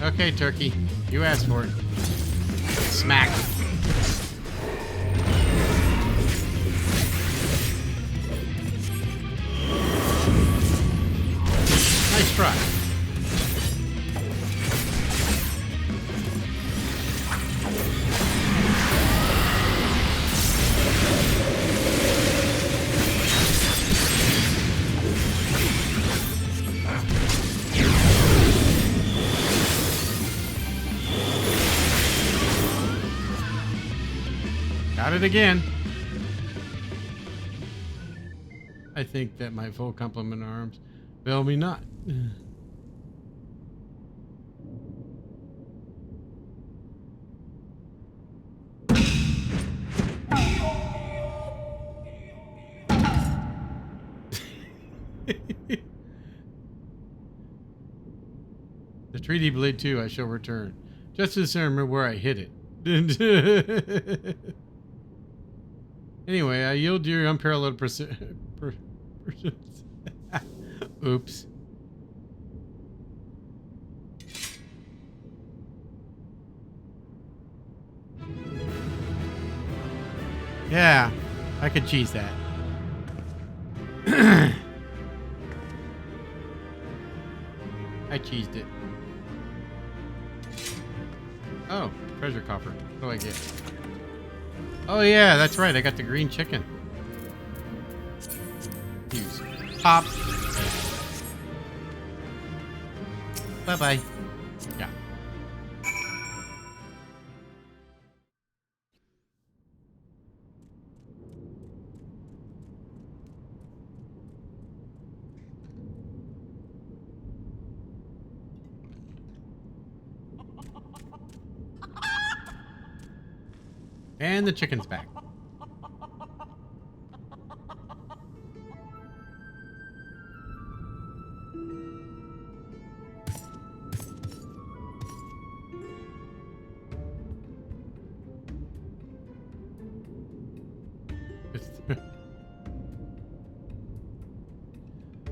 Okay, turkey. You asked for it. Smack. Nice try. Got it again. I think that my full complement of arms fail me not. The treaty blade too I shall return, just as I remember where I hit it. Anyway, I yield your unparalleled Oops. Yeah, I could cheese that. I cheesed it. Oh, treasure coffer. What do I get? Oh yeah, that's right. I got the green chicken. Use. Pop. Bye-bye. Yeah. And the chicken's back.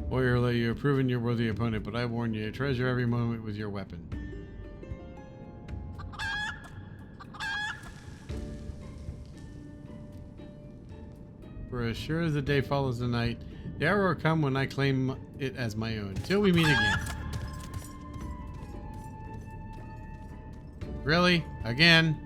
Warrior, you have proven you're worthy opponent, but I warn you, treasure every moment with your weapon. For as sure as the day follows the night, the hour will come when I claim it as my own. Till we meet again. Really? Again?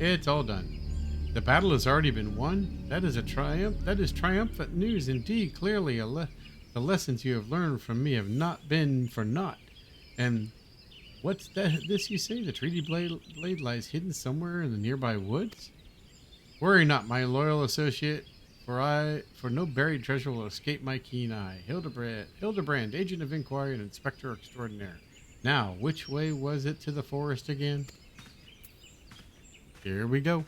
It's all done. The battle has already been won. That is a triumph. That is triumphant news indeed. Clearly, the lessons you have learned from me have not been for naught. And what's that? This you say? The treaty blade lies hidden somewhere in the nearby woods. Worry not, my loyal associate, for no buried treasure will escape my keen eye. Hildibrand, agent of inquiry and inspector extraordinaire. Now, which way was it to the forest again? Here we go.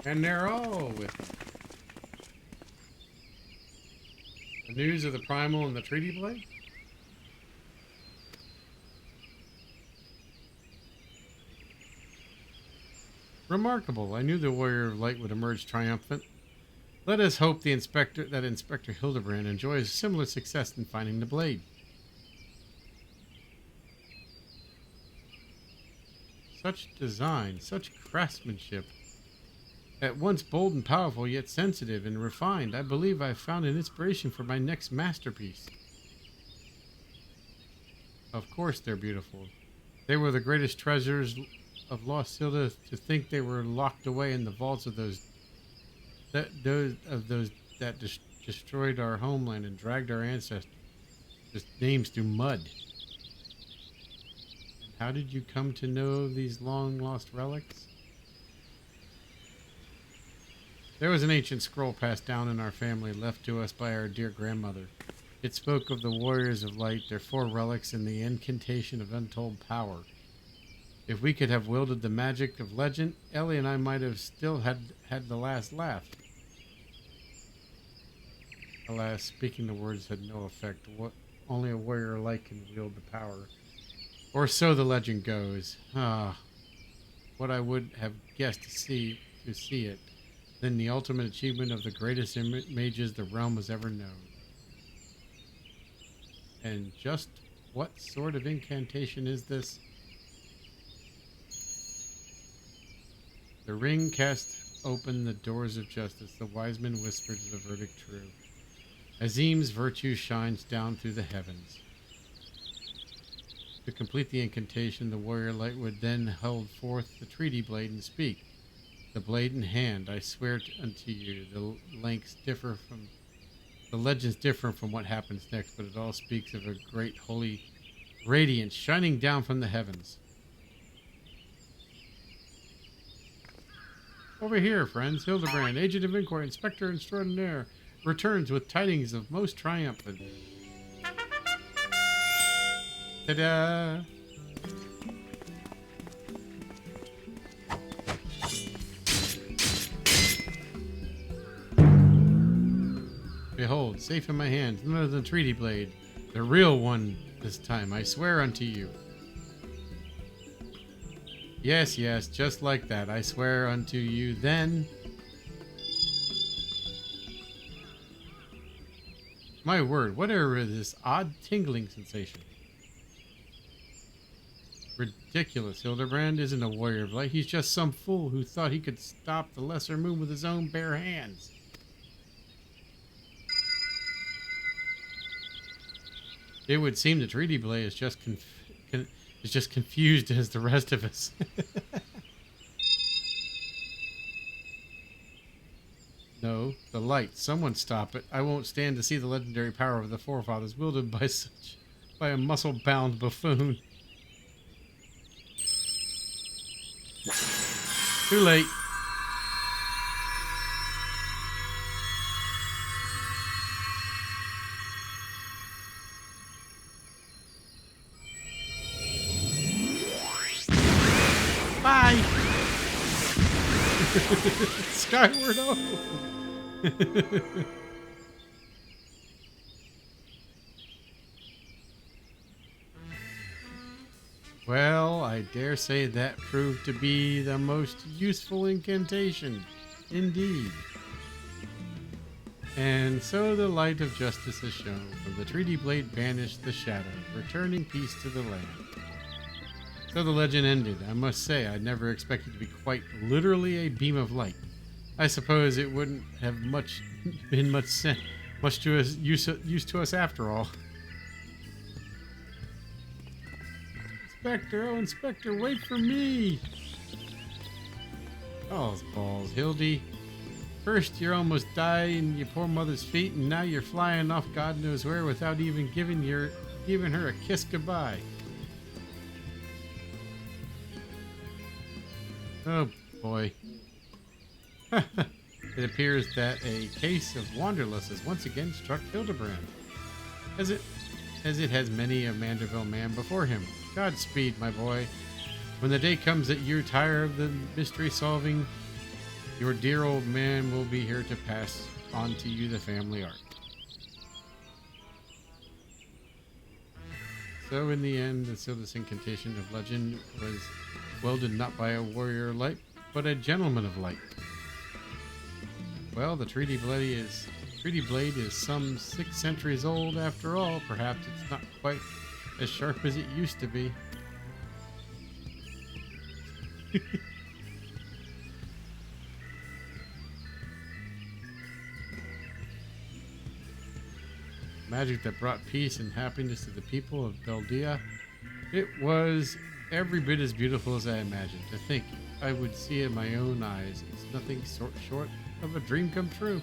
And they're all with them. The news of the primal and the treaty blade? Remarkable. I knew the warrior of light would emerge triumphant. Let us hope Inspector Hildibrand enjoys similar success in finding the blade. Such design, such craftsmanship. At once bold and powerful, yet sensitive and refined, I believe I've found an inspiration for my next masterpiece. Of course they're beautiful. They were the greatest treasures of lost Hilda. To think they were locked away in the vaults of those that destroyed our homeland and dragged our ancestors' names through mud. And how did you come to know of these long-lost relics? There was an ancient scroll passed down in our family, left to us by our dear grandmother. It spoke of the warriors of light, their 4 relics, and the incantation of untold power. If we could have wielded the magic of legend, Ellie and I might have still had the last laugh. Alas, speaking the words had no effect. Only a warrior alike can wield the power. Or so the legend goes. What I would have guessed to see it, then the ultimate achievement of the greatest mages the realm has ever known. And just what sort of incantation is this? The ring cast open the doors of justice. The wise men whispered the verdict true. Azim's virtue shines down through the heavens. To complete the incantation, the warrior light would then hold forth the treaty blade and speak. The blade in hand, I swear unto you, the legends differ from what happens next, but it all speaks of a great holy radiance shining down from the heavens. Over here, friends, Hildibrand, agent of inquiry, inspector extraordinaire, returns with tidings of most triumphant. Ta-da! Behold, safe in my hands, none of the treaty blade, the real one this time, I swear unto you. Yes, yes, just like that, I swear unto you then. My word, whatever is this odd tingling sensation? Ridiculous. Hildibrand isn't a warrior of light. He's just some fool who thought he could stop the lesser moon with his own bare hands. It would seem the treaty blade is just confused as the rest of us. No, the light. Someone stop it. I won't stand to see the legendary power of the forefathers wielded by a muscle-bound buffoon. Too late. Bye. Skyward O. Well, I dare say that proved to be the most useful incantation, indeed. And so the light of justice is shown. From the treaty blade banished the shadow, returning peace to the land. So the legend ended. I must say, I never expected to be quite literally a beam of light. I suppose it wouldn't have been much to us, use to us after all. Inspector, oh Inspector, wait for me! Oh, balls, Hildy. First you're almost dying your poor mother's feet, and now you're flying off God knows where without even giving her a kiss goodbye. Oh boy. It appears that a case of wanderlust has once again struck Hildibrand, as it has many a Manderville man before him. Godspeed, my boy. When the day comes that you're tired of the mystery solving, your dear old man will be here to pass on to you the family art. So in the end, the Sildus incantation of legend was wielded not by a warrior of light, but a gentleman of light. Well, the treaty blade is some 6 centuries old after all. Perhaps it's not quite as sharp as it used to be. Magic that brought peace and happiness to the people of Beldia. It was every bit as beautiful as I imagined. To think I would see it in my own eyes. It's nothing short of a dream come true.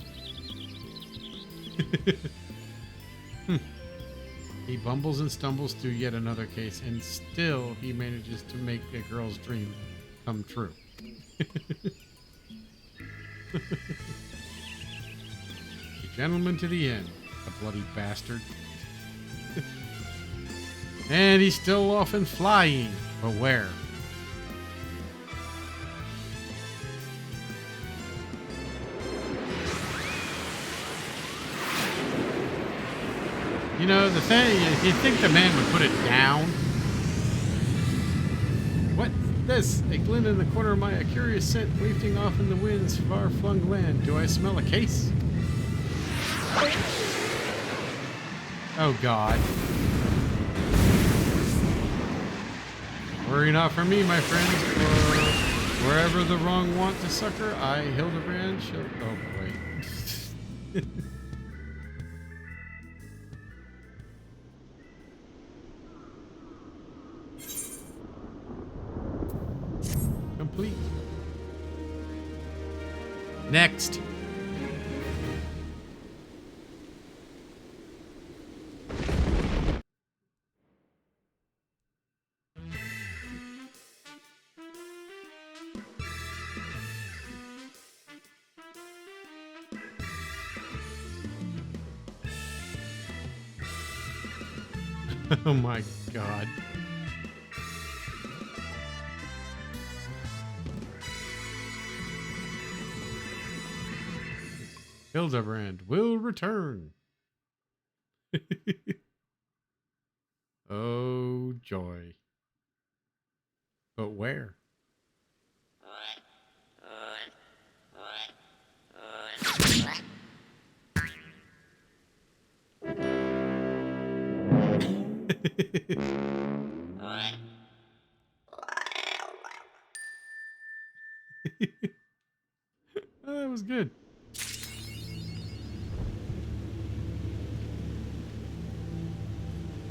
He bumbles and stumbles through yet another case, and still he manages to make a girl's dream come true. A gentleman to the end, the bloody bastard. And he's still off and flying, but where? You know, the thing is, you'd think the man would put it down. What's this? A glint in the corner of my eye, a curious scent wafting off in the wind's far-flung land. Do I smell a case? Oh, God. Worry not for me, my friends, for wherever the wrong want to succor, I, Hildibrand, shall... Oh, boy. Next. Oh my god. Hildibrand will return. Oh joy. But where? Oh, that was good.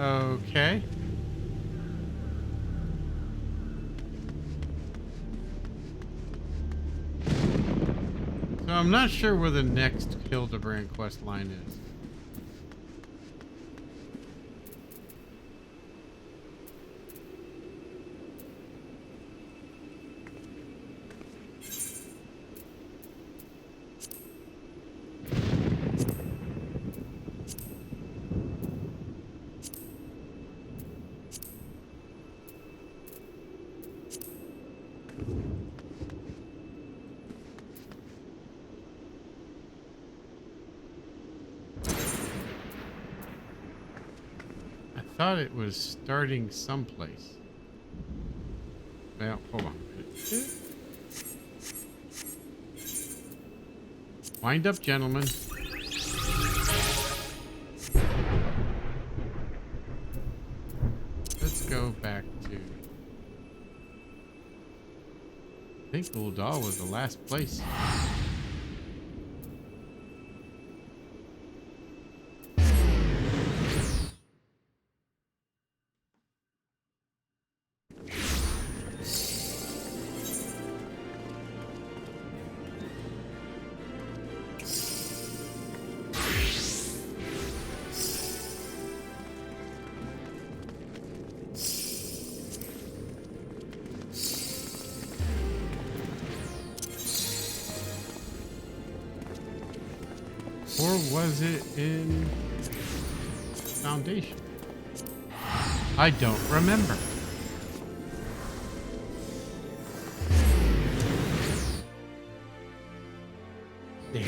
Okay. So I'm not sure where the next Hildibrand quest line is. I thought it was starting someplace. Well, hold on. Wind up, gentlemen. Let's go back to... I think Gul'dal was the last place. Or was it in Foundation? I don't remember. Yeah.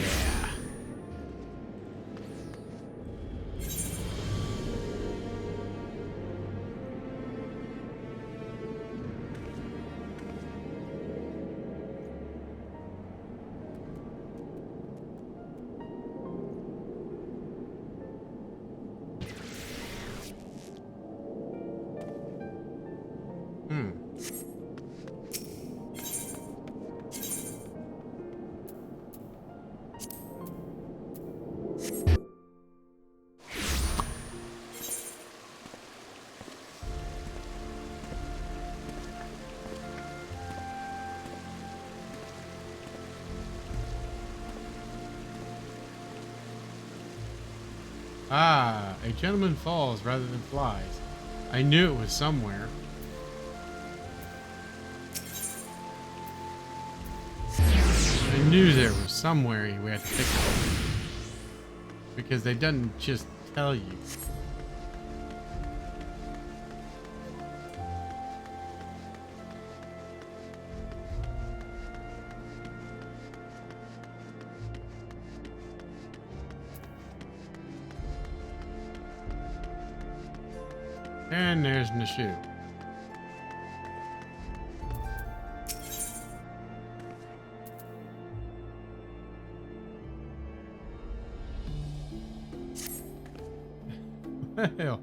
Ah, a gentleman falls rather than flies. I knew it was somewhere. I knew there was somewhere we had to pick it up. Because they didn't just tell you. And there's Nashu. Well,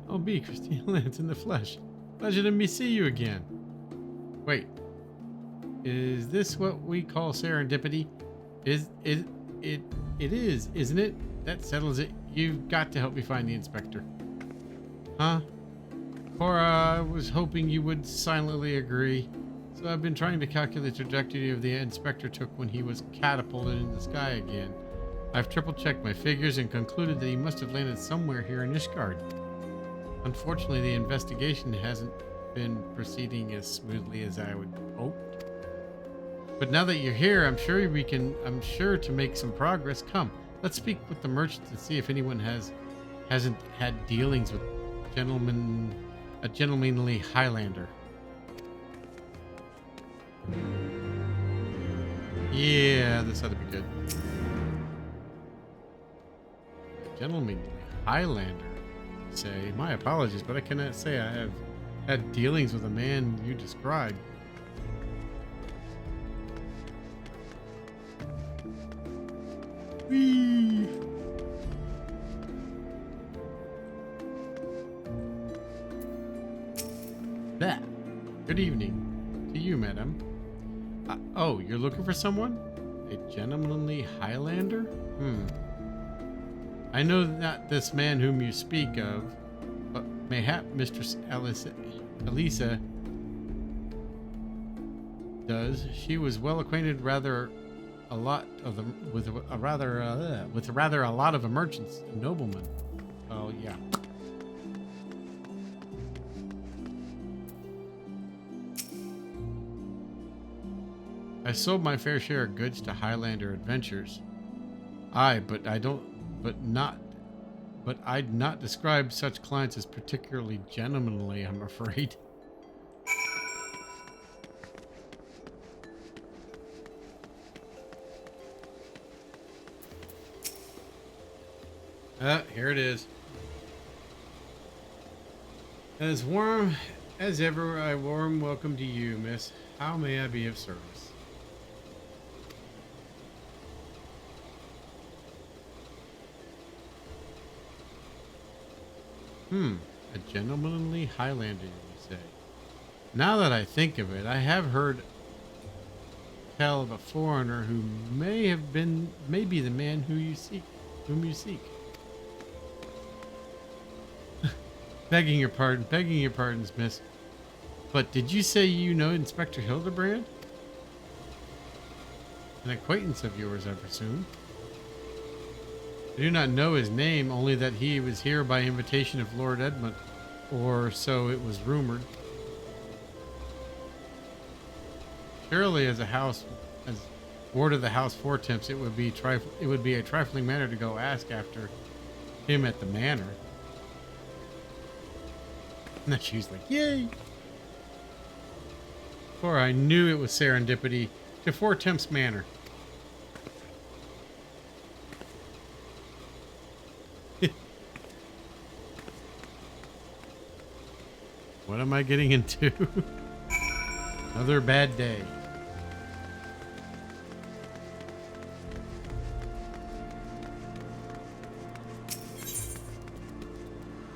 I'll be Christina Lance in the flesh. Pleasure to me see you again. Wait, is this what we call serendipity? It is, isn't it? That settles it. You've got to help me find the inspector. Huh? Cora, I was hoping you would silently agree. So I've been trying to calculate the trajectory of the inspector took when he was catapulted in the sky again. I've triple-checked my figures and concluded that he must have landed somewhere here in Ishgard. Unfortunately, the investigation hasn't been proceeding as smoothly as I would hope. But now that you're here, I'm sure to make some progress. Come, let's speak with the merchants and see if anyone hasn't had dealings with a gentlemanly Highlander. Yeah, this ought to be good. Gentlemanly Highlander, say. My apologies, but I cannot say I have had dealings with the man you described. Whee! That. Good evening to you, madam. Oh, you're looking for someone? A gentlemanly Highlander? I know not this man whom you speak of, but mayhap Mistress Elisa does. She was well acquainted with a lot of merchants and noblemen. Oh yeah. I sold my fair share of goods to Highlander adventures. But I'd not describe such clients as particularly gentlemanly, I'm afraid. Here it is. As warm as ever, a warm welcome to you, miss. How may I be of service? A gentlemanly Highlander, you say? Now that I think of it, I have heard tell of a foreigner who may be the man whom you seek. Begging your pardons, miss. But did you say you know Inspector Hildibrand? An acquaintance of yours, I presume. I do not know his name, only that he was here by invitation of Lord Edmund, or so it was rumored. Surely, as ward of the House Four Temps, it would be a trifling matter to go ask after him at the manor. And she's like, "Yay!" For I knew it was serendipity to Four Temps Manor. What am I getting into? Another bad day.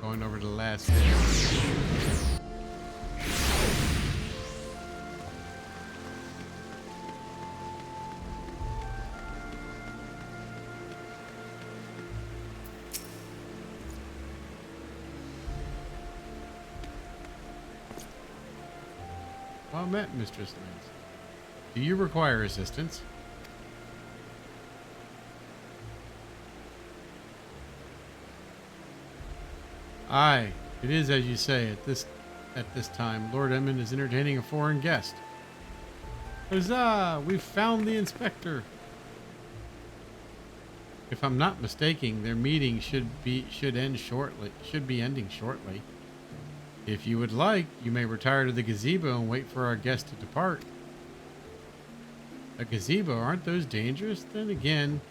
Going over to the last day. Well met, Mistress Lance. Do you require assistance? Aye, it is as you say. At this time, Lord Edmund is entertaining a foreign guest. Huzzah! We've found the inspector. If I'm not mistaken, their meeting should be ending shortly. If you would like, you may retire to the gazebo and wait for our guest to depart. A gazebo? Aren't those dangerous? Then again,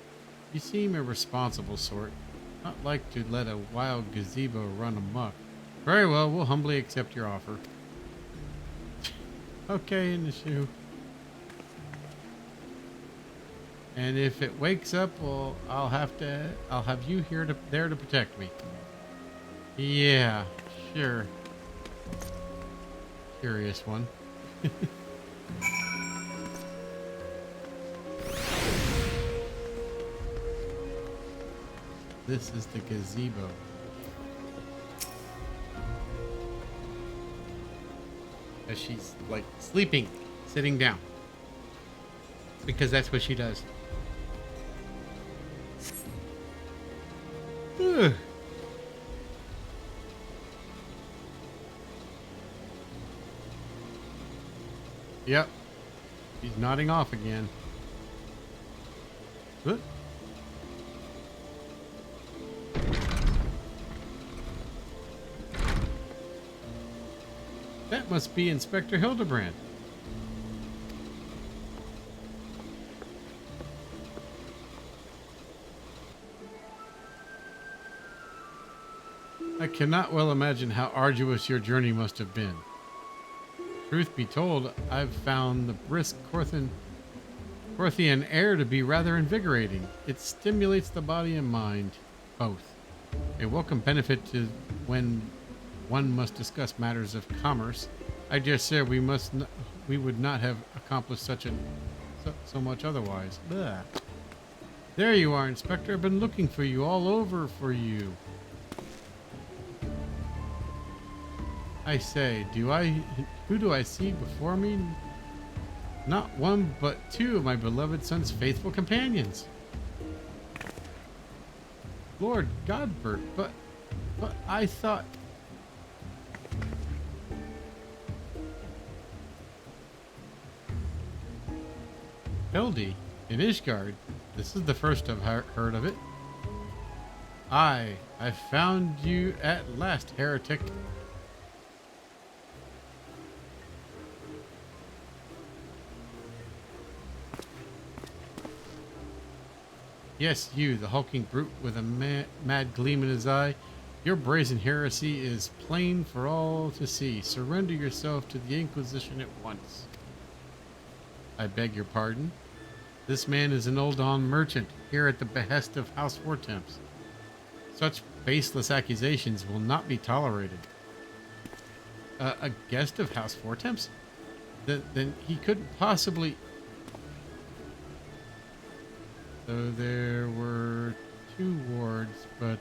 you seem a responsible sort. Not like to let a wild gazebo run amok. Very well, we'll humbly accept your offer. Okay, in the shoe. And if it wakes up, well, I'll have you there to protect me. Yeah, sure. Curious one. This is the gazebo. As she's like sleeping sitting down. Because that's what she does. Ugh. Yep. He's nodding off again. What? That must be Inspector Hildibrand. I cannot well imagine how arduous your journey must have been. Truth be told, I've found the brisk Corthian air to be rather invigorating. It stimulates the body and mind, both. A welcome benefit to when one must discuss matters of commerce. I dare say we would not have accomplished so much otherwise. Blah. There you are, Inspector. I've been looking for you all over for you. I say, who do I see before me? Not one, but two of my beloved son's faithful companions. Lord Godbert, but I thought... Hildy, in Ishgard. This is the first I've heard of it. I found you at last, heretic. Yes, you, the hulking brute with a mad gleam in his eye. Your brazen heresy is plain for all to see. Surrender yourself to the Inquisition at once. I beg your pardon. This man is an old-on merchant, here at the behest of House Vortemps. Such baseless accusations will not be tolerated. A guest of House Vortemps? Then he couldn't possibly... So there were 2 wards, but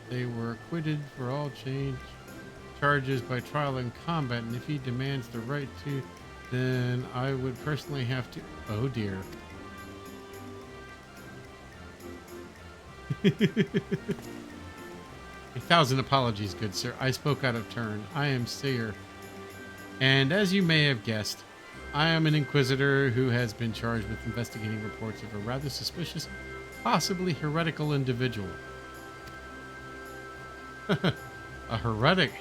they were acquitted for all charges by trial and combat, and if he demands the right to, then I would personally have to... Oh dear. A thousand apologies, good sir. I spoke out of turn. I am Seer, and as you may have guessed, I am an inquisitor who has been charged with investigating reports of a rather suspicious, possibly heretical individual. A heretic,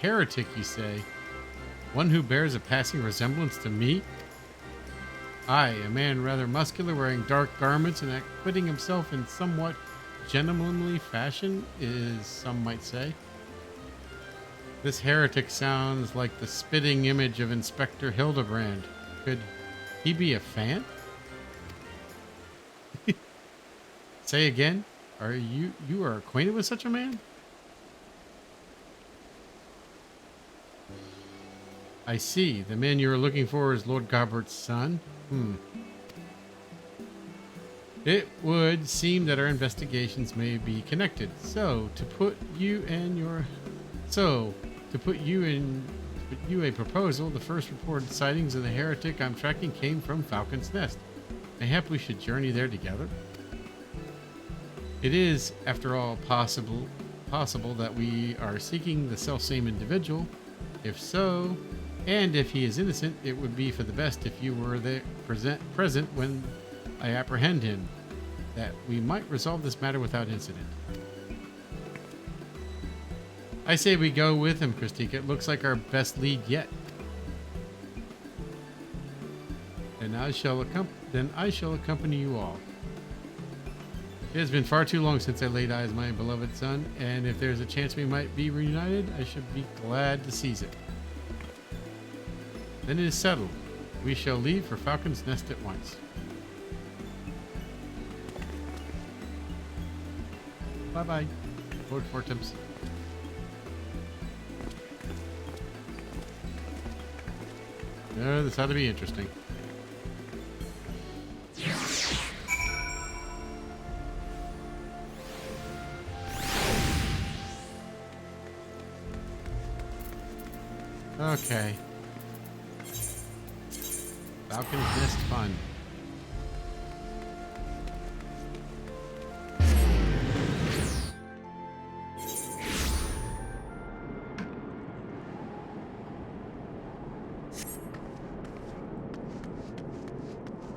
you say? One who bears a passing resemblance to me? I, a man rather muscular, wearing dark garments and acquitting himself in somewhat gentlemanly fashion, is some might say. This heretic sounds like the spitting image of Inspector Hildibrand. Could he be a fan? Say again? Are you are acquainted with such a man? I see. The man you are looking for is Lord Gobbert's son. It would seem that our investigations may be connected. To put you a proposal, the first reported sightings of the heretic I'm tracking came from Falcon's Nest. Mayhap we should journey there together? It is, after all, possible that we are seeking the selfsame individual. If so, and if he is innocent, it would be for the best if you were there present when I apprehend him, that we might resolve this matter without incident. I say we go with him, Christique. It looks like our best lead yet. Then I shall accompany you all. It has been far too long since I laid eyes on my beloved son, and if there's a chance we might be reunited, I should be glad to seize it. Then it is settled. We shall leave for Falcon's Nest at once. Bye-bye, Lord Vortemps. This ought to be interesting. Okay. Falcon's Nest fun.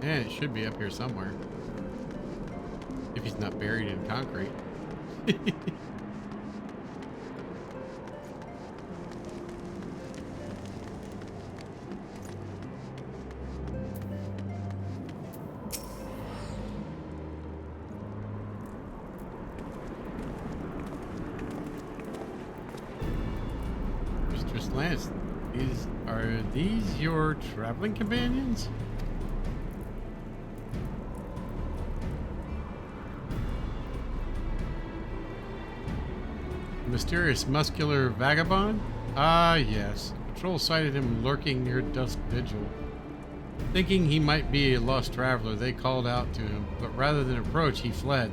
And it should be up here somewhere. If he's not buried in concrete. Mistress Lance, are these your traveling companions? Mysterious muscular vagabond? Ah, yes. Patrol sighted him lurking near dusk vigil. Thinking he might be a lost traveler, they called out to him, but rather than approach, he fled.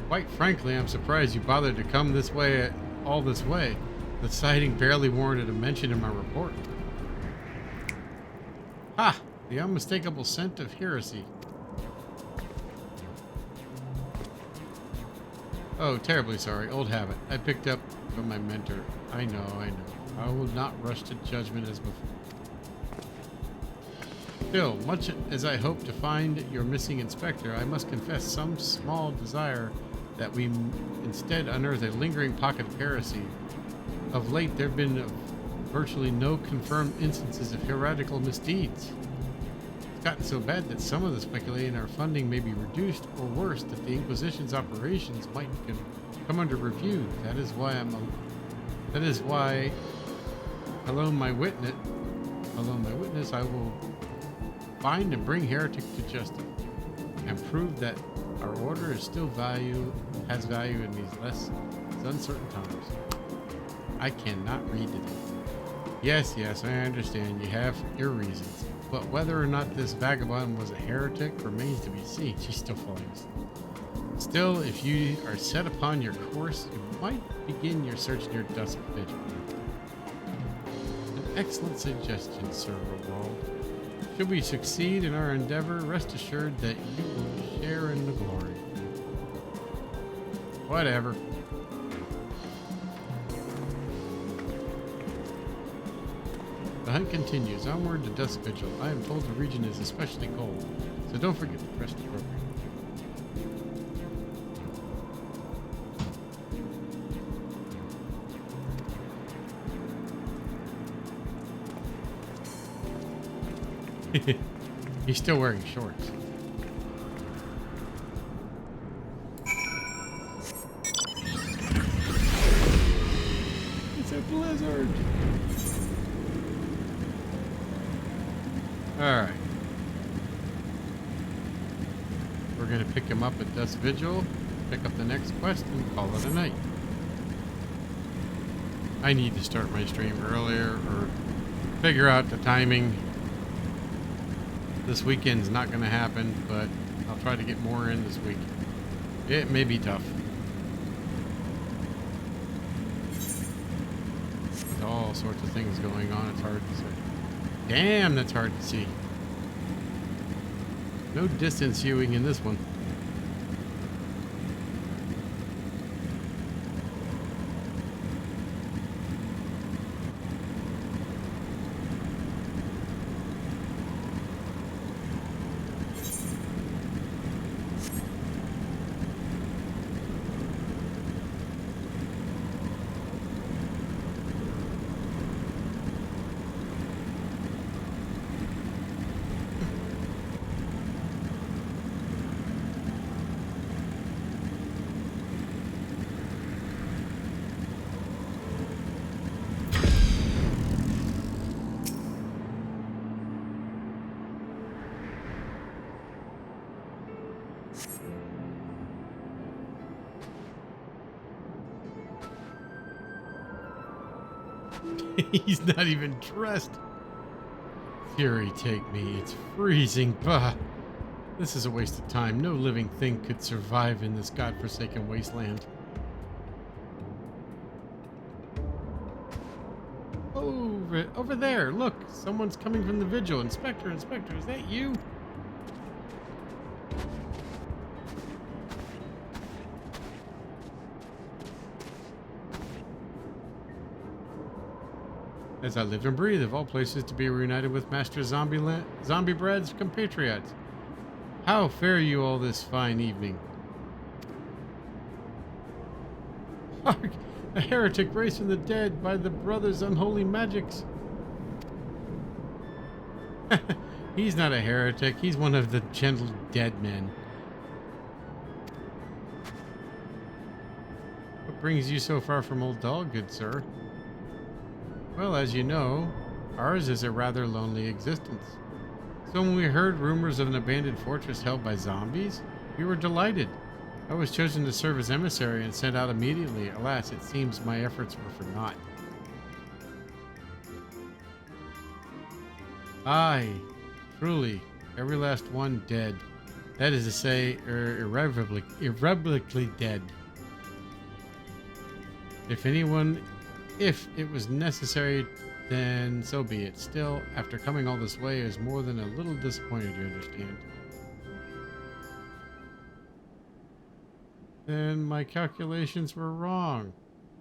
Quite frankly, I'm surprised you bothered to come this way, all this way. The sighting barely warranted a mention in my report. Ha! The unmistakable scent of heresy. Oh, terribly sorry. Old habit. I picked up from my mentor. I know. I will not rush to judgment as before. Still, much as I hope to find your missing inspector, I must confess some small desire that we instead unearth a lingering pocket of heresy. Of late, there have been virtually no confirmed instances of heretical misdeeds. It's gotten so bad that some of the speculating our funding may be reduced, or worse, that the Inquisition's operations might come under review. That is why alone my witness, I will find and bring heretic to justice, and prove that our order is still has value in these less uncertain times. I cannot read today. Yes, I understand. You have your reasons. But whether or not this vagabond was a heretic remains to be seen. She's still falling asleep. Still, if you are set upon your course, you might begin your search near dusk vigil. An excellent suggestion, Sir Rowald. Should we succeed in our endeavor, rest assured that you will share in the glory. Whatever. The hunt continues, onward to dusk vigil. I am told the region is especially cold, so don't forget to rest appropriately. He's still wearing shorts. It's a blizzard. Alright. We're going to pick him up at dusk vigil, pick up the next quest, and call it a night. I need to start my stream earlier or figure out the timing. This weekend's not going to happen, but I'll try to get more in this week. It may be tough. With all sorts of things going on, it's hard to say. Damn, that's hard to see. No distance viewing in this one. He's not even dressed. Fury take me. It's freezing. Bah. This is a waste of time. No living thing could survive in this godforsaken wasteland. Oh, Over there. Look, someone's coming from the vigil. Inspector, is that you? As I live and breathe, of all places, to be reunited with Master Zombie Brad's compatriots. How fare you all this fine evening? Hark! A heretic raised from the dead by the brothers' unholy magics. He's not a heretic. He's one of the gentle dead men. What brings you so far from Old Dog, good sir? Well, as you know, ours is a rather lonely existence. So when we heard rumors of an abandoned fortress held by zombies, we were delighted. I was chosen to serve as emissary and sent out immediately. Alas, it seems my efforts were for naught. Aye, truly, every last one dead. That is to say, irrevocably dead. If it was necessary, then so be it. Still, after coming all this way, I was more than a little disappointed, you understand. Then my calculations were wrong.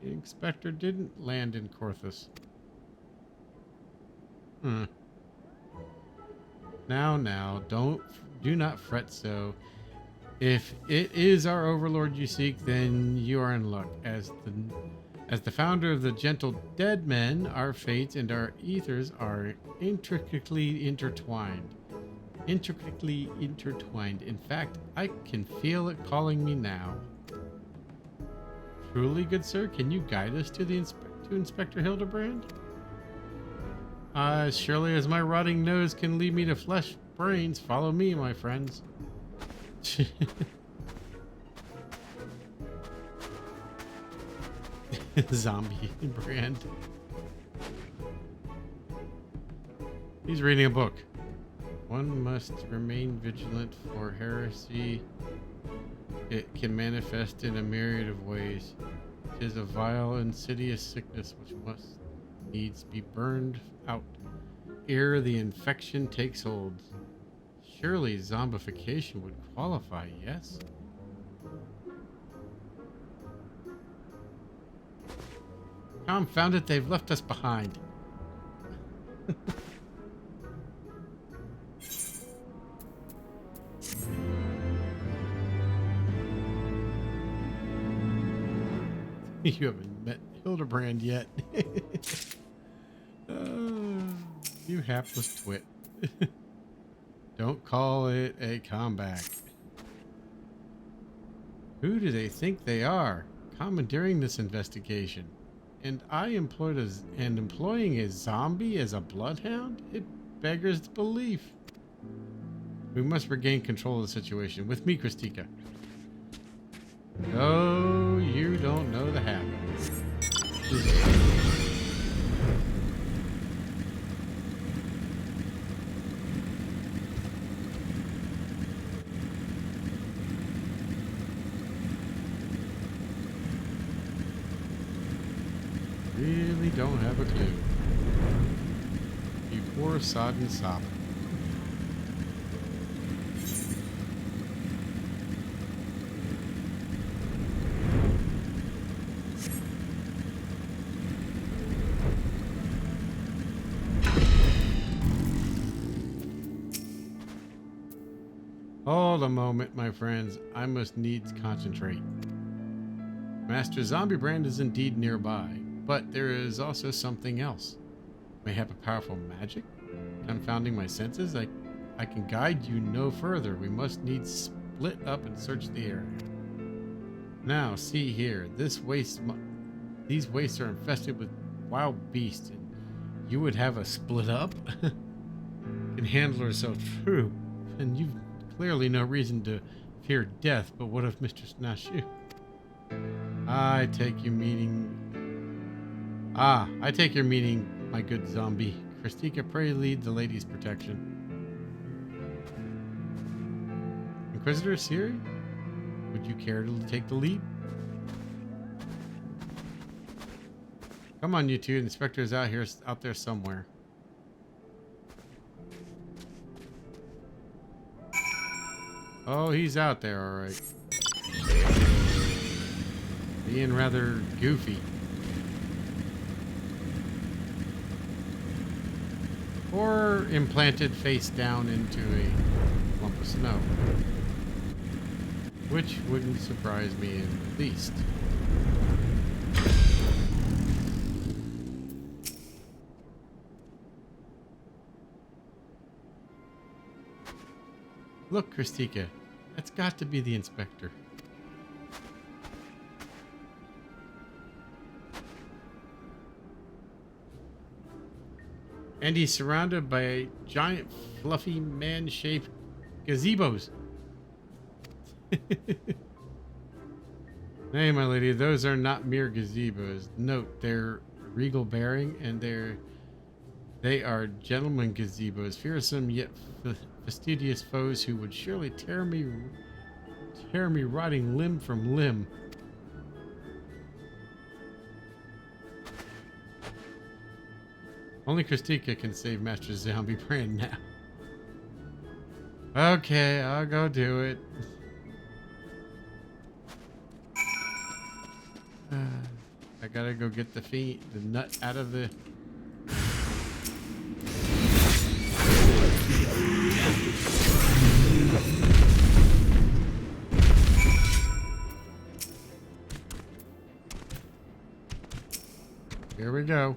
The inspector didn't land in Corthus. Now, do not fret so. If it is our overlord you seek, then you are in luck. As the founder of the gentle dead men, our fates and our ethers are intricately intertwined. In fact, I can feel it calling me now. Truly, good sir, can you guide us to Inspector Hildibrand? As surely as my rotting nose can lead me to flesh brains, follow me, my friends. Zombie brand. He's reading a book. One must remain vigilant, for heresy. It can manifest in a myriad of ways. It is a vile, insidious sickness which must needs be burned out ere the infection takes hold. Surely zombification would qualify, yes? Confound it, they've left us behind. You haven't met Hildibrand yet. You hapless twit. Don't call it a comeback. Who do they think they are, commandeering this investigation? And employing a zombie as a bloodhound? It beggars belief. We must regain control of the situation. With me, Christika. Oh, you don't know the half. Really don't have a clue. You poor sodden sop. Hold a moment, my friends. I must needs concentrate. Master Zombiebrand is indeed nearby, but there is also something else. Mayhap a powerful magic? Confounding my senses, I can guide you no further. We must needs split up and search the area. Now, see here. These wastes are infested with wild beasts, and you would have us split up? Can handle herself true, and you've clearly no reason to fear death, but what of Mistress Nashu? I take your meaning, my good zombie. Christika, pray lead the lady's protection. Inquisitor Siri, would you care to take the lead? Come on, you two. The inspector's out there somewhere. Oh, he's out there, all right. Being rather goofy. Or implanted face down into a lump of snow. Which wouldn't surprise me in the least. Look, Christika, that's got to be the inspector. And he's surrounded by giant, fluffy, man-shaped gazebos. Hey, my lady, those are not mere gazebos. Note, they're regal bearing, and they are gentlemen gazebos, fearsome yet fastidious foes who would surely tear me rotting limb from limb. Only Christika can save Master Zombiebrand now. Okay, I'll go do it. I gotta go get the nut out of the... Here we go.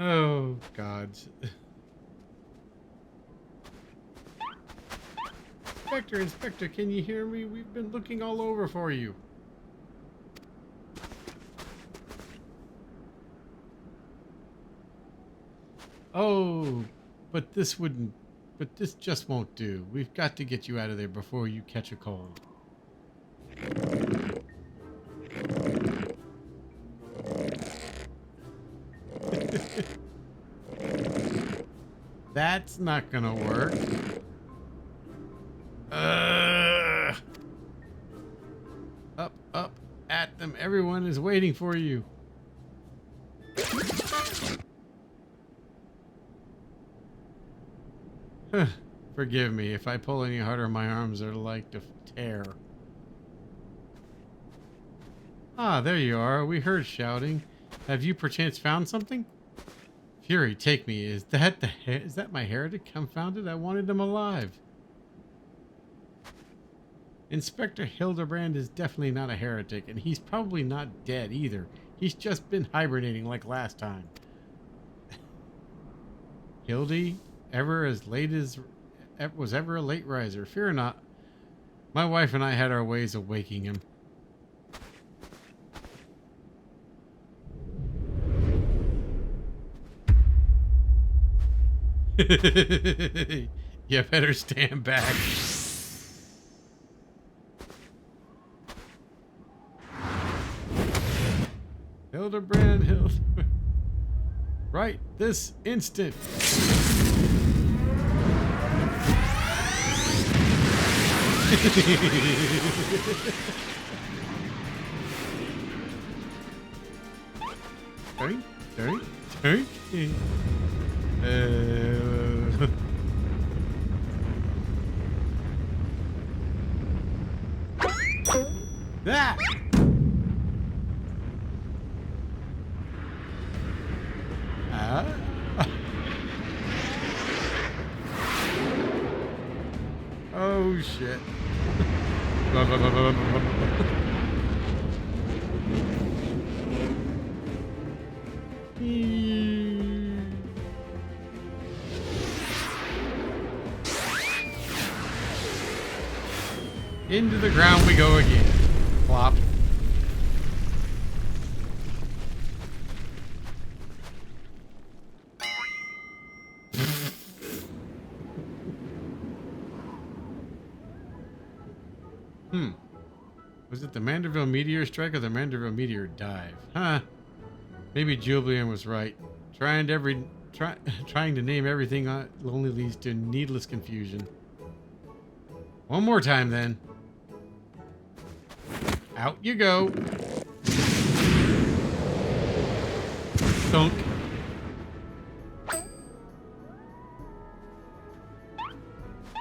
Oh, God. Inspector, can you hear me? We've been looking all over for you. Oh, but this just won't do. We've got to get you out of there before you catch a cold. That's not gonna work. Up at them. Everyone is waiting for you. Forgive me if I pull any harder. My arms are like to tear. Ah, there you are. We heard shouting. Have you perchance found something? Fury, take me. Is that my heretic? Confounded, I wanted him alive. Inspector Hildibrand is definitely not a heretic, and he's probably not dead either. He's just been hibernating like last time. Hildy, was ever a late riser. Fear not. My wife and I had our ways of waking him. You better stand back. Hildibrand. Right this instant. Turn. That. Oh shit. Into the ground we go again. Plop. Was it the Manderville meteor strike or the Manderville meteor dive? Huh. Maybe Julian was right. Tried trying to name everything only leads to needless confusion. One more time, then. Out you go. Thunk.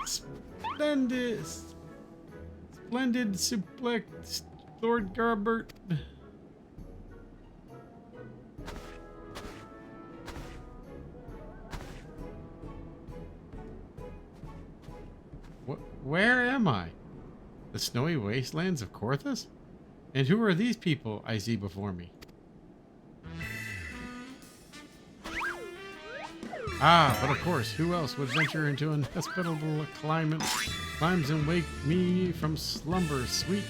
Splendid. Splendid suplex, Lord Garbert. Where am I? The snowy wastelands of Korthus? And who are these people I see before me? Ah, but of course, who else would venture into an hospitable climes and wake me from slumber, sweet,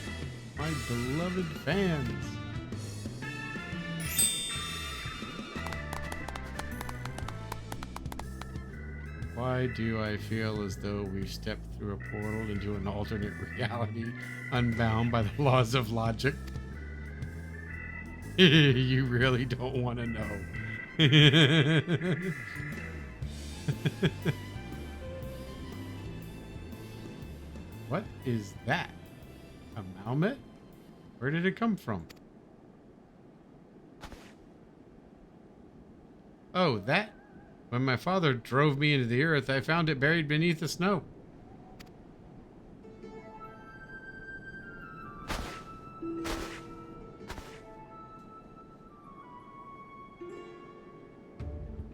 my beloved fans? Why do I feel as though we've stepped through a portal into an alternate reality, unbound by the laws of logic? You really don't want to know. What is that? A Malmet? Where did it come from? Oh, that? When my father drove me into the earth, I found it buried beneath the snow.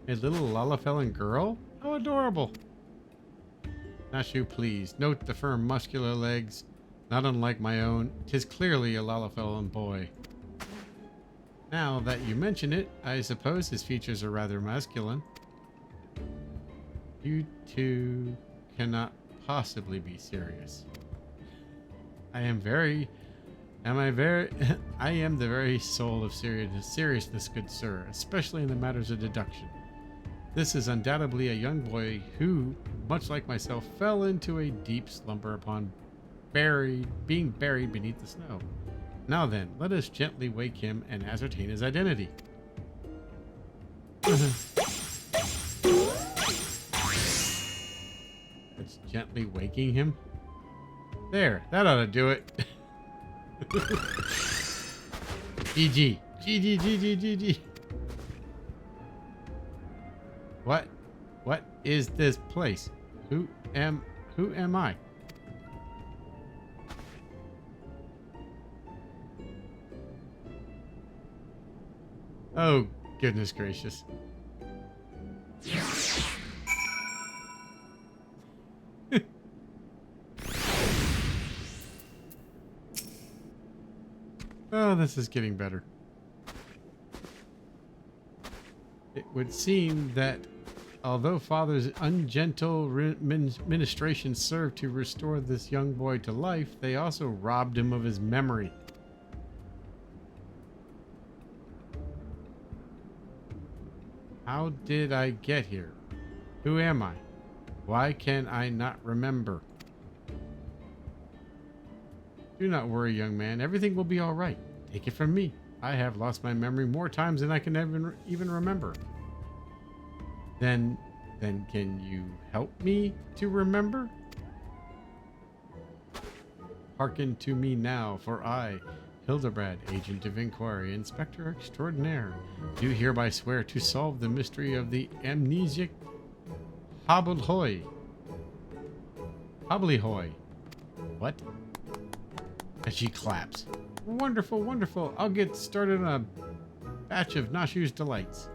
A little Lalafellan girl? How adorable. Nashu, please. Note the firm, muscular legs. Not unlike my own. 'Tis clearly a Lalafellan boy. Now that you mention it, I suppose his features are rather masculine. You two cannot possibly be serious. I am the very soul of seriousness, good sir, especially in the matters of deduction. This is undoubtedly a young boy who, much like myself, fell into a deep slumber upon being buried beneath the snow. Now then, let us gently wake him and ascertain his identity. It's gently waking him. There, that ought to do it. GG. GG, GG, GG. What is this place? Who am I? Oh, goodness gracious. Oh, this is getting better. It would seem that although Father's ungentle ministration served to restore this young boy to life, they also robbed him of his memory. How did I get here? Who am I? Why can I not remember? Do not worry, young man. Everything will be all right. Take it from me. I have lost my memory more times than I can even remember. Then can you help me to remember? Hearken to me now, for I, Hildibrand, Agent of Inquiry, Inspector Extraordinaire, do hereby swear to solve the mystery of the amnesiac Hobblehoy. What? And she claps. Wonderful, wonderful. I'll get started on a batch of Nashu's delights.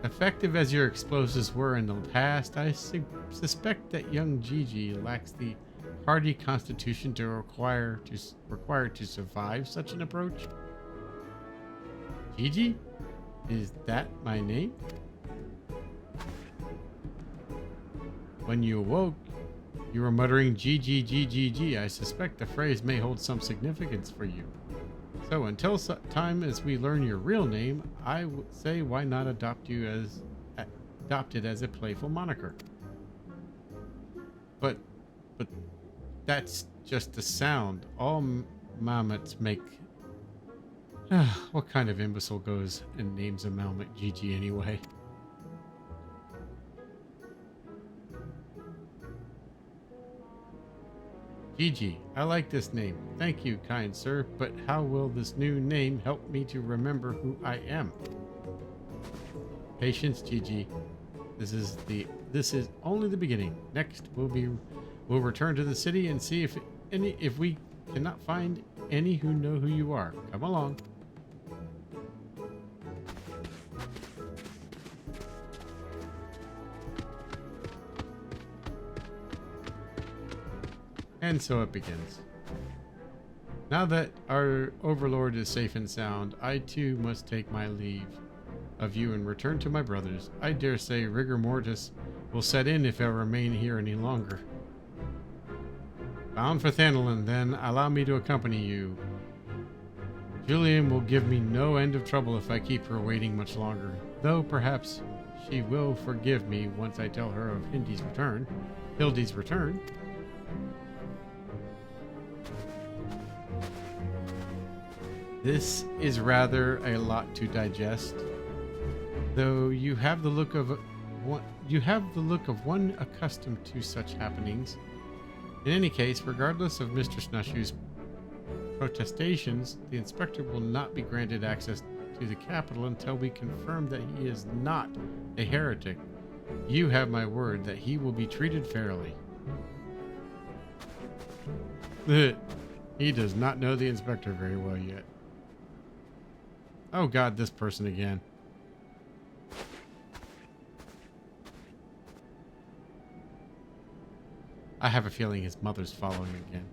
Effective as your explosives were in the past, I suspect that young Gigi lacks the hardy constitution required to survive such an approach. Gigi? Is that my name? When you awoke, you were muttering Gigi, Gigi. I suspect the phrase may hold some significance for you. So until such time as we learn your real name, I would say why not adopt it as a playful moniker. But that's just a sound. All Mammoths make What kind of imbecile goes and names a Malmit Gigi anyway? Gigi, I like this name. Thank you, kind sir, but how will this new name help me to remember who I am? Patience, Gigi. This is only the beginning. Next, we'll return to the city and see if we cannot find any who know who you are. Come along. And so it begins. Now that our overlord is safe and sound, I too must take my leave of you and return to my brothers. I dare say rigor mortis will set in if I remain here any longer. Bound for Thanolin, then, allow me to accompany you. Julian will give me no end of trouble if I keep her waiting much longer, though perhaps she will forgive me once I tell her of Hildy's return. This is rather a lot to digest, though you have the look of one accustomed to such happenings. In any case, regardless of Mr. Snushu's protestations, the inspector will not be granted access to the capital until we confirm that he is not a heretic. You have my word that he will be treated fairly. He does not know the inspector very well yet. Oh God, this person again. I have a feeling his mother's following again.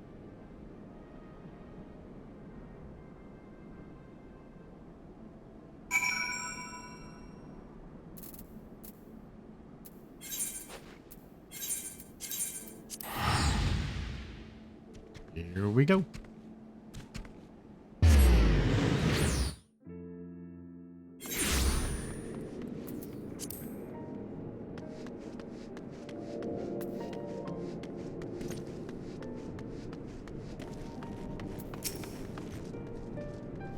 Here we go.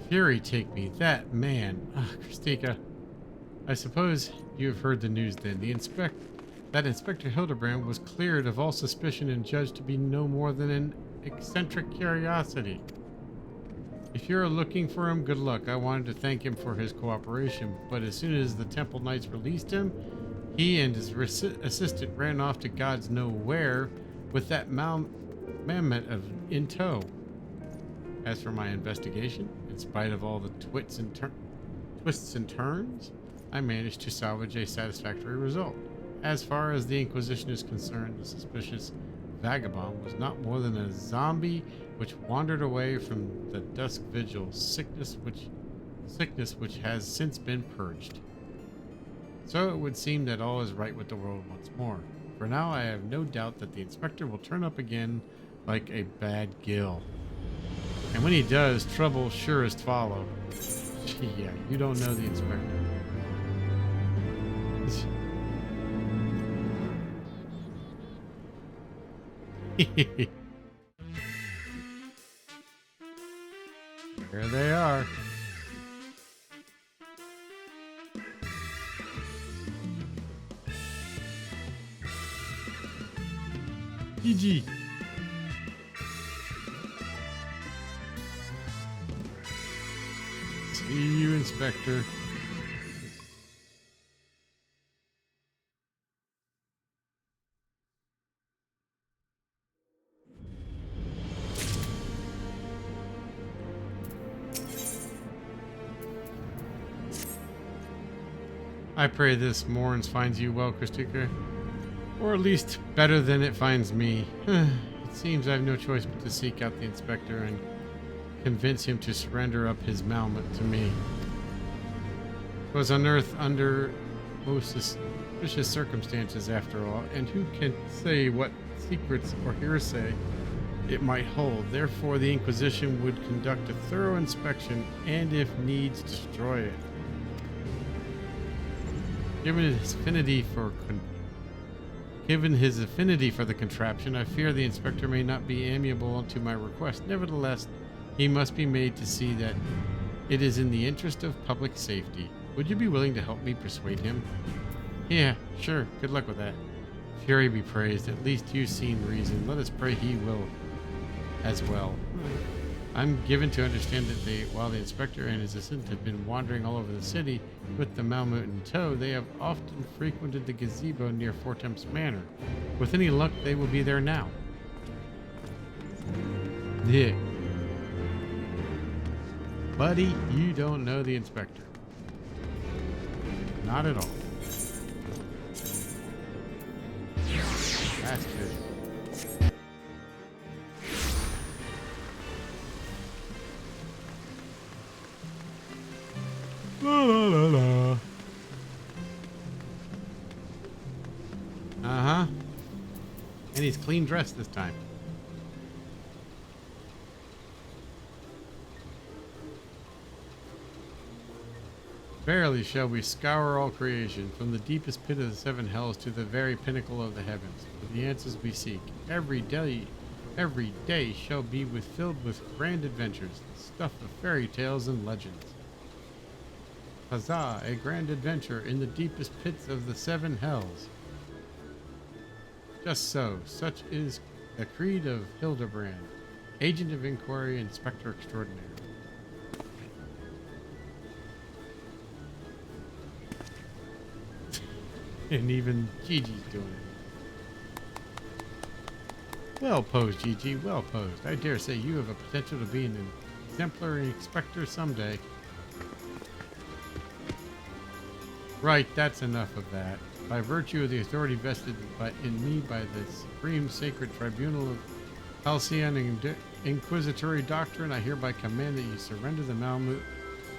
Fury take me, that man. Christika, I suppose you have heard the news then. That Inspector Hildibrand was cleared of all suspicion and judged to be no more than an eccentric curiosity. If you're looking for him, good luck. I wanted to thank him for his cooperation, but as soon as the Temple Knights released him, he and his assistant ran off to God's know where with that mammoth in tow. As for my investigation, in spite of all the twists and turns, I managed to salvage a satisfactory result. As far as the Inquisition is concerned, the suspicious vagabond was not more than a zombie which wandered away from the dusk vigil, sickness which has since been purged. So it would seem that all is right with the world once more. For now, I have no doubt that the inspector will turn up again like a bad gill. And when he does, trouble surest follow. Yeah, you don't know the inspector. There they are. GG. See you, Inspector. I pray this Morns finds you well, Christika. Or at least better than it finds me. It seems I have no choice but to seek out the inspector and convince him to surrender up his Malmut to me. It was unearthed under most suspicious circumstances after all, and who can say what secrets or hearsay it might hold. Therefore, the Inquisition would conduct a thorough inspection and, if needs, destroy it. Given his affinity for the contraption, I fear the inspector may not be amiable to my request. Nevertheless, he must be made to see that It is in the interest of public safety. Would you be willing to help me persuade him? Yeah, sure. Good luck with that. Fury be praised. At least you've seen reason. Let us pray he will as well. I'm given to understand that while the inspector and his assistant have been wandering all over the city with the Malmut in tow, they have often frequented the gazebo near Fortemps Manor. With any luck, they will be there now. Yeah. Buddy, you don't know the inspector. Not at all. That's good. La la la la. Uh-huh. And he's clean dressed this time. Verily shall we scour all creation, from the deepest pit of the seven hells to the very pinnacle of the heavens, for the answers we seek. Every day shall be filled with grand adventures, the stuff of fairy tales and legends. Huzzah, a grand adventure in the deepest pits of the seven hells. Just so, such is the creed of Hildibrand, agent of inquiry, inspector extraordinary. And even Gigi's doing it. Well posed, Gigi, well posed. I dare say you have a potential to be an exemplary inspector someday. Right, that's enough of that. By virtue of the authority vested in me by the Supreme Sacred Tribunal of Halcyon Inquisitory Doctrine, I hereby command that you surrender the Malmut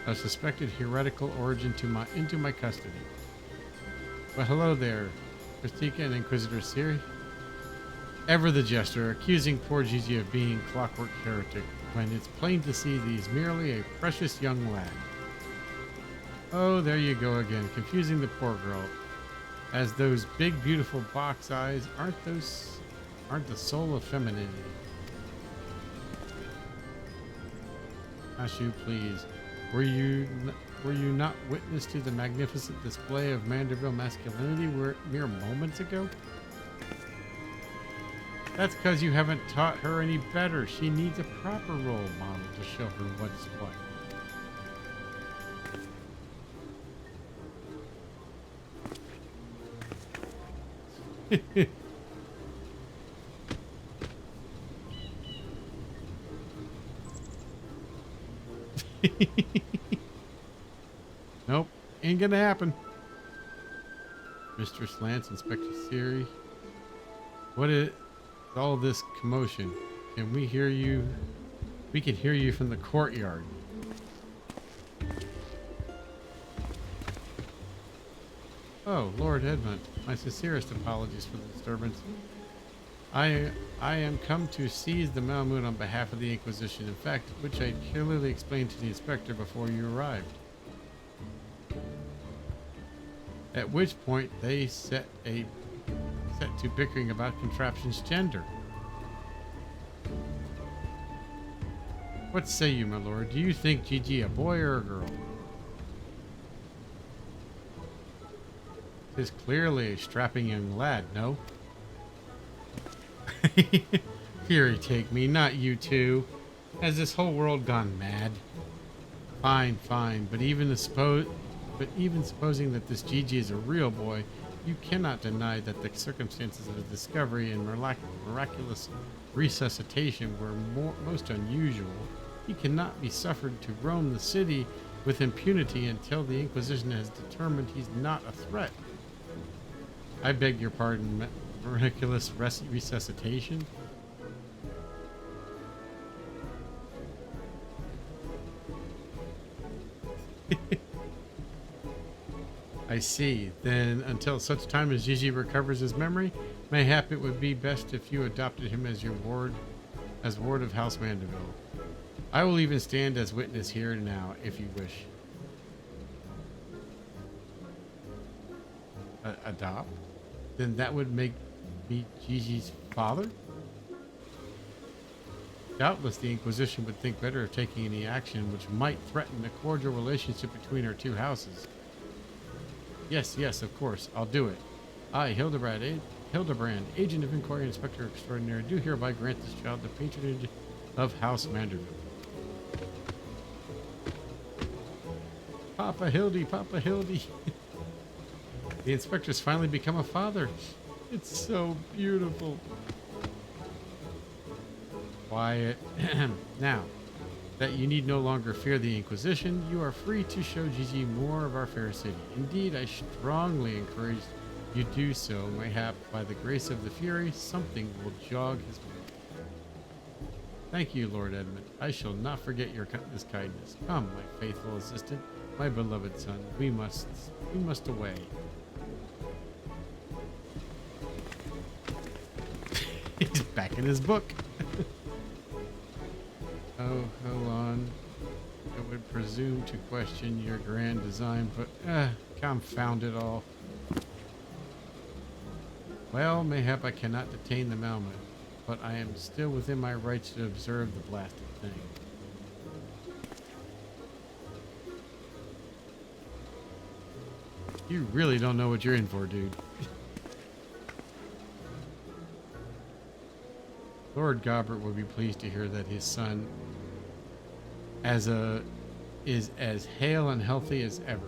of suspected heretical origin into my custody. Well, hello there, Christika and Inquisitor Siri. Ever the jester, accusing poor Gigi of being clockwork heretic, when it's plain to see that he's merely a precious young lad. Oh, there you go again, confusing the poor girl. As those big, beautiful box eyes aren't the soul of femininity. Ashu, please. Were you not witness to the magnificent display of Manderville masculinity mere moments ago? That's because you haven't taught her any better. She needs a proper role model to show her what's what. Nope, ain't gonna happen. Mistress Lance, Inspector Siri. What is all this commotion? Can we hear you? We can hear you from the courtyard. Oh, Lord Edmund, my sincerest apologies for the disturbance. I am come to seize the Malmut on behalf of the Inquisition, in fact, which I clearly explained to the inspector before you arrived. At which point they set to bickering about Contraption's gender. What say you, my lord? Do you think Gigi a boy or a girl? Is clearly a strapping young lad, no? Fury take me, not you two. Has this whole world gone mad? Fine, but even supposing that this Gigi is a real boy, you cannot deny that the circumstances of his discovery and miraculous resuscitation were most unusual. He cannot be suffered to roam the city with impunity until the Inquisition has determined he's not a threat. I beg your pardon, miraculous resuscitation? I see. Then, until such time as Gigi recovers his memory, mayhap it would be best if you adopted him as your ward of House Mandeville. I will even stand as witness here now, if you wish. Adopt? Then that would make me Gigi's father? Doubtless the Inquisition would think better of taking any action which might threaten the cordial relationship between our two houses. Yes, yes, of course, I'll do it. I, Hildibrand, Agent of Inquiry Inspector Extraordinary, do hereby grant this child the patronage of House Manderville. Papa Hildy, Papa Hildy. The inspector's finally become a father. It's so beautiful. Quiet. Now, that you need no longer fear the Inquisition, you are free to show Gigi more of our fair city. Indeed, I strongly encourage you do so. Mayhap, by the grace of the Fury, something will jog his mind. Thank you, Lord Edmund. I shall not forget this kindness. Come, my faithful assistant, my beloved son. We must away. He's back in his book. Oh, hold on. I would presume to question your grand design, but confound it all. Well, mayhap I cannot detain the Malmut, but I am still within my rights to observe the blasted thing. You really don't know what you're in for, dude. Lord Gobbert will be pleased to hear that his son is as hale and healthy as ever.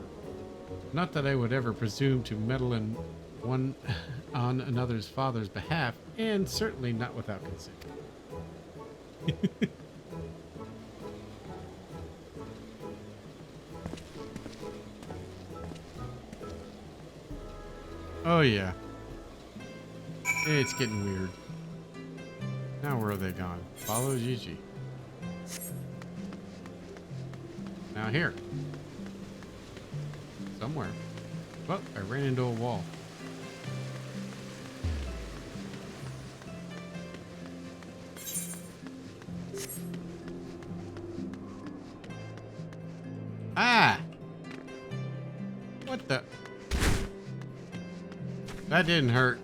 Not that I would ever presume to meddle in one on another's father's behalf, and certainly not without consent. Oh yeah. It's getting weird. Now where are they gone? Follow Gigi. Now here. Somewhere. Well, I ran into a wall. Ah! What the? That didn't hurt.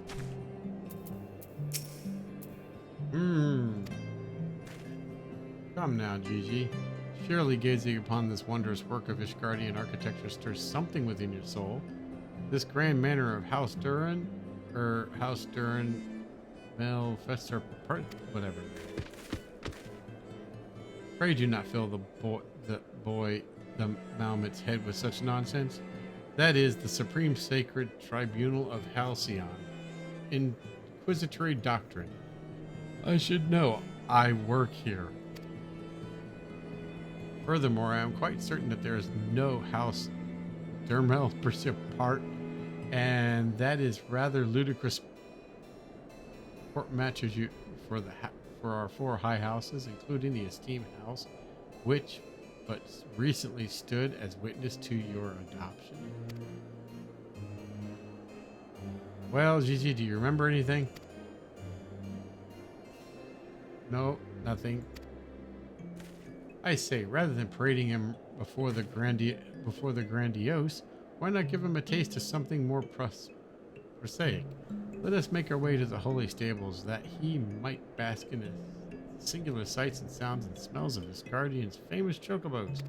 Come now, Gigi. Surely gazing upon this wondrous work of Ishgardian architecture stirs something within your soul. This grand manor of House Duran, or House Duran, Melfester, whatever. Pray do not fill the Malmut's head with such nonsense. That is the supreme sacred tribunal of Halcyon. Inquisitory doctrine. I should know. I work here. Furthermore, I am quite certain that there is no House Dermel part, and that is rather ludicrous. Court matches you for our 4 high houses, including the esteemed house, which but recently stood as witness to your adoption. Well, Gigi, do you remember anything? No, nothing. I say, rather than parading him before the grandiose, why not give him a taste of something more prosaic? Let us make our way to the holy stables, that he might bask in the singular sights and sounds and smells of his guardian's famous chocobos.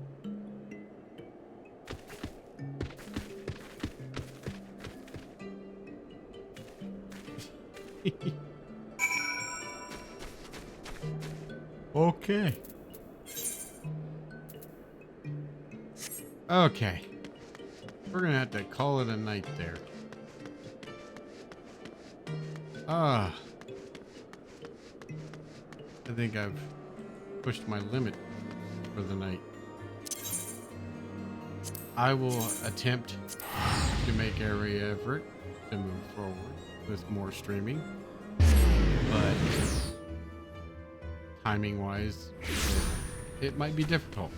Okay. Okay. We're gonna have to call it a night there. I think I've pushed my limit for the night. I will attempt to make every effort to move forward with more streaming, but timing wise it might be difficult.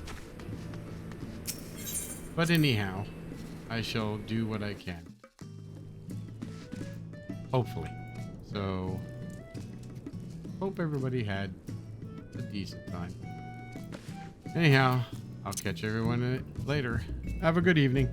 But anyhow, I shall do what I can. Hopefully. So, hope everybody had a decent time. Anyhow, I'll catch everyone later. Have a good evening.